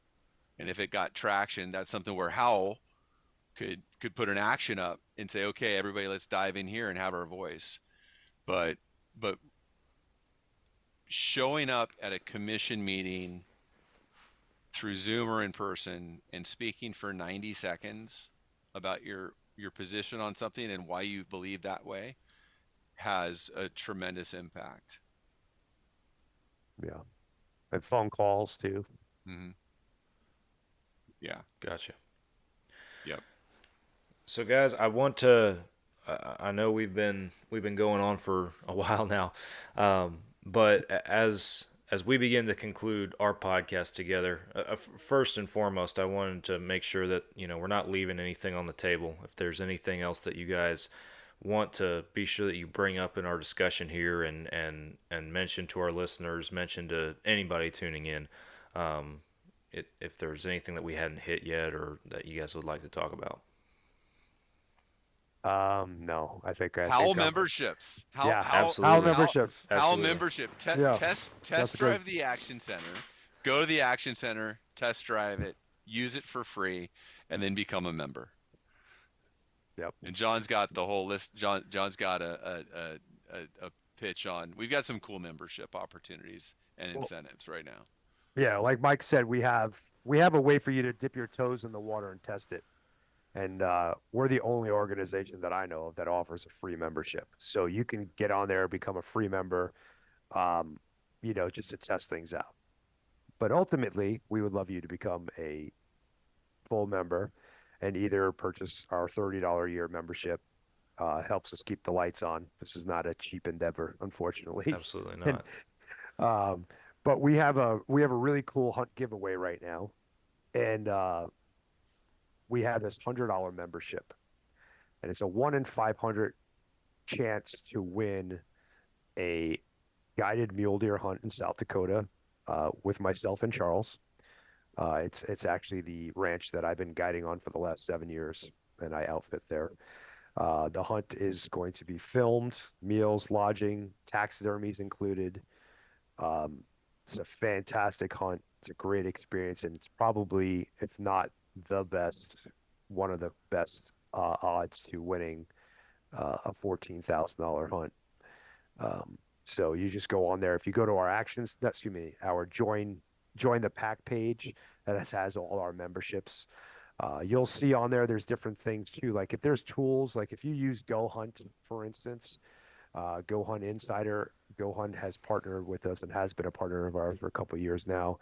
and if it got traction, that's something where HOWL could put an action up and say, okay, everybody, let's dive in here and have our voice. But showing up at a commission meeting through Zoom or in person and speaking for 90 seconds about your position on something and why you believe that way has a tremendous impact. Yeah. And phone calls too. Mm-hmm. Yeah. Gotcha. Yep. So guys, I know we've been going on for a while now, but as we begin to conclude our podcast together, first and foremost, I wanted to make sure that we're not leaving anything on the table. If there's anything else that you guys want to be sure that you bring up in our discussion here and mention to our listeners, mention to anybody tuning in, if there's anything that we hadn't hit yet or that you guys would like to talk about. No, I think HOWL memberships. Absolutely. HOWL memberships. HOWL membership. Yeah. Test drive the Action Center. Go to the Action Center, test drive it, use it for free, and then become a member. Yep. And John's got the whole list. John's got a pitch on. We've got some cool membership opportunities and incentives right now. Yeah, like Mike said, we have a way for you to dip your toes in the water and test it. And we're the only organization that I know of that offers a free membership. So you can get on there, become a free member, just to test things out. But ultimately, we would love you to become a full member and either purchase our $30 a year membership. Helps us keep the lights on. This is not a cheap endeavor, unfortunately. Absolutely not. And, but we have a really cool hunt giveaway right now. And we have this $100 membership, and it's a 1 in 500 chance to win a guided mule deer hunt in South Dakota with myself and Charles. It's actually the ranch that I've been guiding on for the last 7 years, and I outfit there. The hunt is going to be filmed, meals, lodging, taxidermies included. It's a fantastic hunt. It's a great experience, and it's probably, if not the best, one of the best odds to winning a $14,000 hunt. So you just go on there. If you go to our actions, excuse me, our join the pack page that has all our memberships. You'll see on there, there's different things too. Like if there's tools, like if you use Go Hunt, for instance, Go Hunt Insider, Go Hunt has partnered with us and has been a partner of ours for a couple of years now.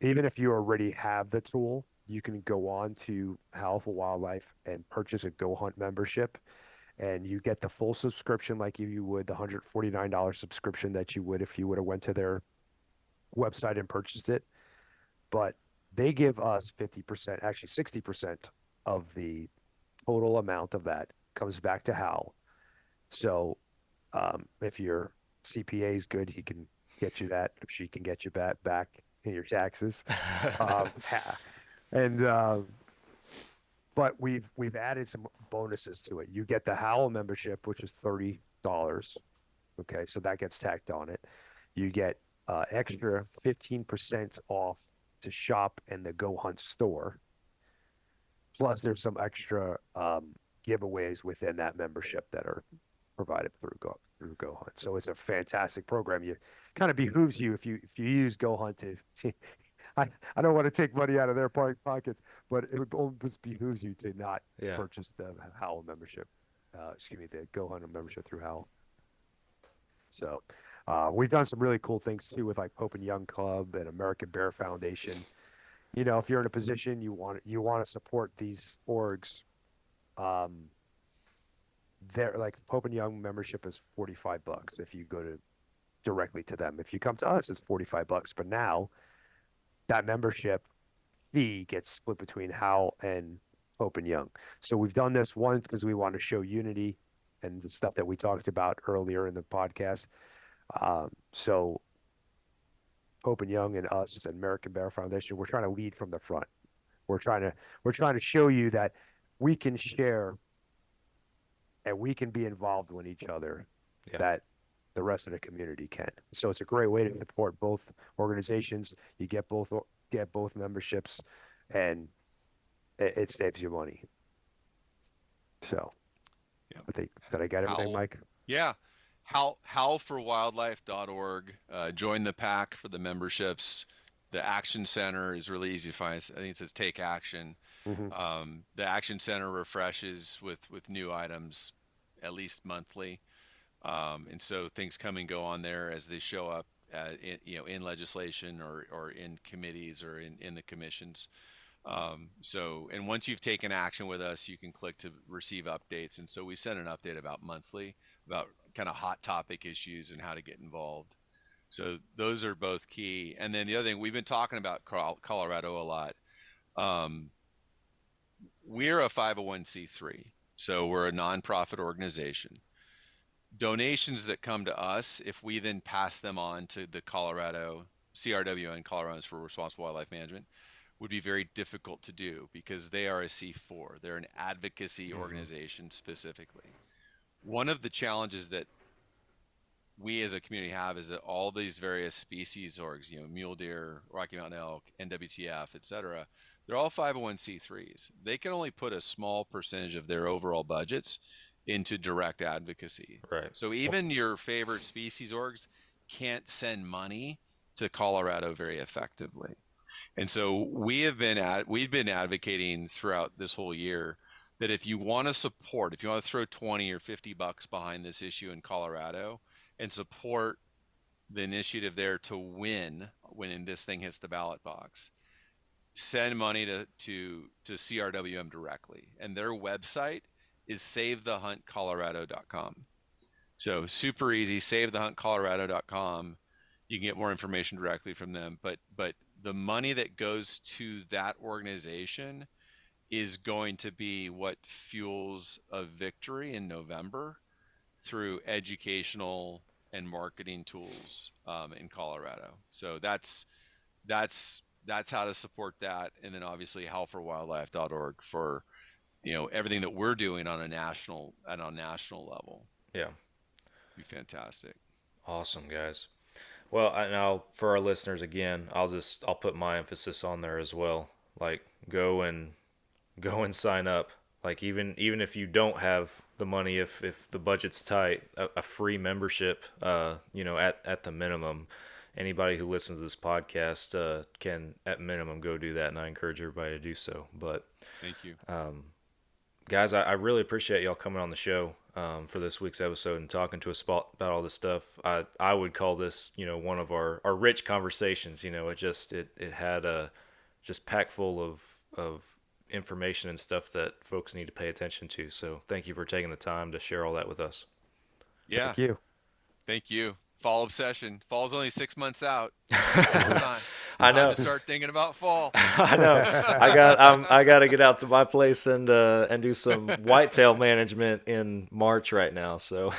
Even if you already have the tool, you can go on to Howl for Wildlife and purchase a Go Hunt membership, and you get the full subscription like you would the $149 subscription that you would if you would have went to their website and purchased it. But they give us 50%, actually 60% of the total amount of that comes back to Howl. So if your CPA is good, he can get you that. If she can get you back in your taxes. And but we've added some bonuses to it. You get the Howl membership, which is $30. Okay, so that gets tacked on it. You get extra 15% off to shop in the Go Hunt store. Plus, there's some extra giveaways within that membership that are provided through Go Hunt. So it's a fantastic program. You kind of behooves you if you use Go Hunt to I don't want to take money out of their pockets, but it would almost behooves you to not purchase the Howl membership. Excuse me, the Go Hunt membership through Howl. So we've done some really cool things too with like Pope and Young Club and American Bear Foundation. You know, if you're in a position you want to support these orgs, they're like Pope and Young membership is $45 if you go to directly to them. If you come to us, it's $45. But now that membership fee gets split between Howl and Pope and Young. So we've done this one because we want to show unity and the stuff that we talked about earlier in the podcast. So Pope and Young and us and American Bear Foundation, we're trying to lead from the front. We're trying to show you that we can share and we can be involved with each other, that the rest of the community can. So it's a great way to support both organizations. You get both memberships, and it saves you money. So, I think that I got everything, Mike. Yeah, howlforwildlife.org. Join the pack for the memberships. The Action Center is really easy to find. I think it says Take Action. The Action Center refreshes with new items at least monthly, and so things come and go on there as they show up, in legislation or in committees or in the commissions. And once you've taken action with us, you can click to receive updates. And so we send an update about monthly about kind of hot topic issues and how to get involved. So those are both key. And then the other thing, we've been talking about Colorado a lot. We're a 501c3, so we're a nonprofit organization. Donations that come to us, if we then pass them on to the Colorado CRW and Coloradans for Responsible Wildlife Management, would be very difficult to do because they are a C4. They're an advocacy organization specifically. One of the challenges that we as a community have is that all these various species orgs, mule deer, Rocky Mountain elk, NWTF, et cetera, they're all 501c3s. They can only put a small percentage of their overall budgets into direct advocacy. Right. So even your favorite species orgs can't send money to Colorado very effectively. And so we've been advocating throughout this whole year that if you want to support, if you want to throw 20 or $50 behind this issue in Colorado and support the initiative there to win when this thing hits the ballot box, send money to CRWM directly. And their website is savethehuntcolorado.com. So super easy, savethehuntcolorado.com. You can get more information directly from them, but the money that goes to that organization is going to be what fuels a victory in November through educational and marketing tools in Colorado. So that's how to support that, and then obviously howlforwildlife.org for everything that we're doing on a national level. Yeah, be fantastic. Awesome, guys. Well, now for our listeners again, I'll put my emphasis on there as well. Like go and sign up Like even if you don't have the money, if the budget's tight, a free membership, at the minimum, anybody who listens to this podcast can at minimum go do that, and I encourage everybody to do so. But Thank you. guys, I really appreciate y'all coming on the show for this week's episode and talking to us about all this stuff. I would call this, one of our rich conversations. It had a just packed full of information and stuff that folks need to pay attention to. So thank you for taking the time to share all that with us. Yeah. Thank you. Thank you. Fall obsession. Fall's only 6 months out. It's time. I know. Time to start thinking about fall. I know. I got to get out to my place and do some whitetail management in March right now. So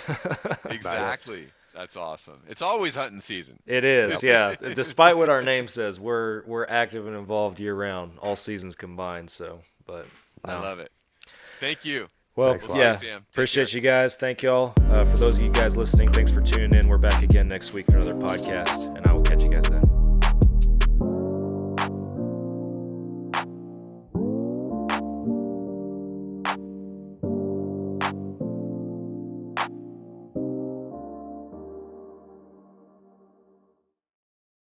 Exactly. That's awesome. It's always hunting season. it is, yeah. Despite what our name says, we're active and involved year round, all seasons combined. So, but I love it. Thank you. well, Thanks a lot. yeah. Sam. Take Appreciate care. you guys. Thank y'all. For those of you guys listening, thanks for tuning in. We're back again next week for another podcast.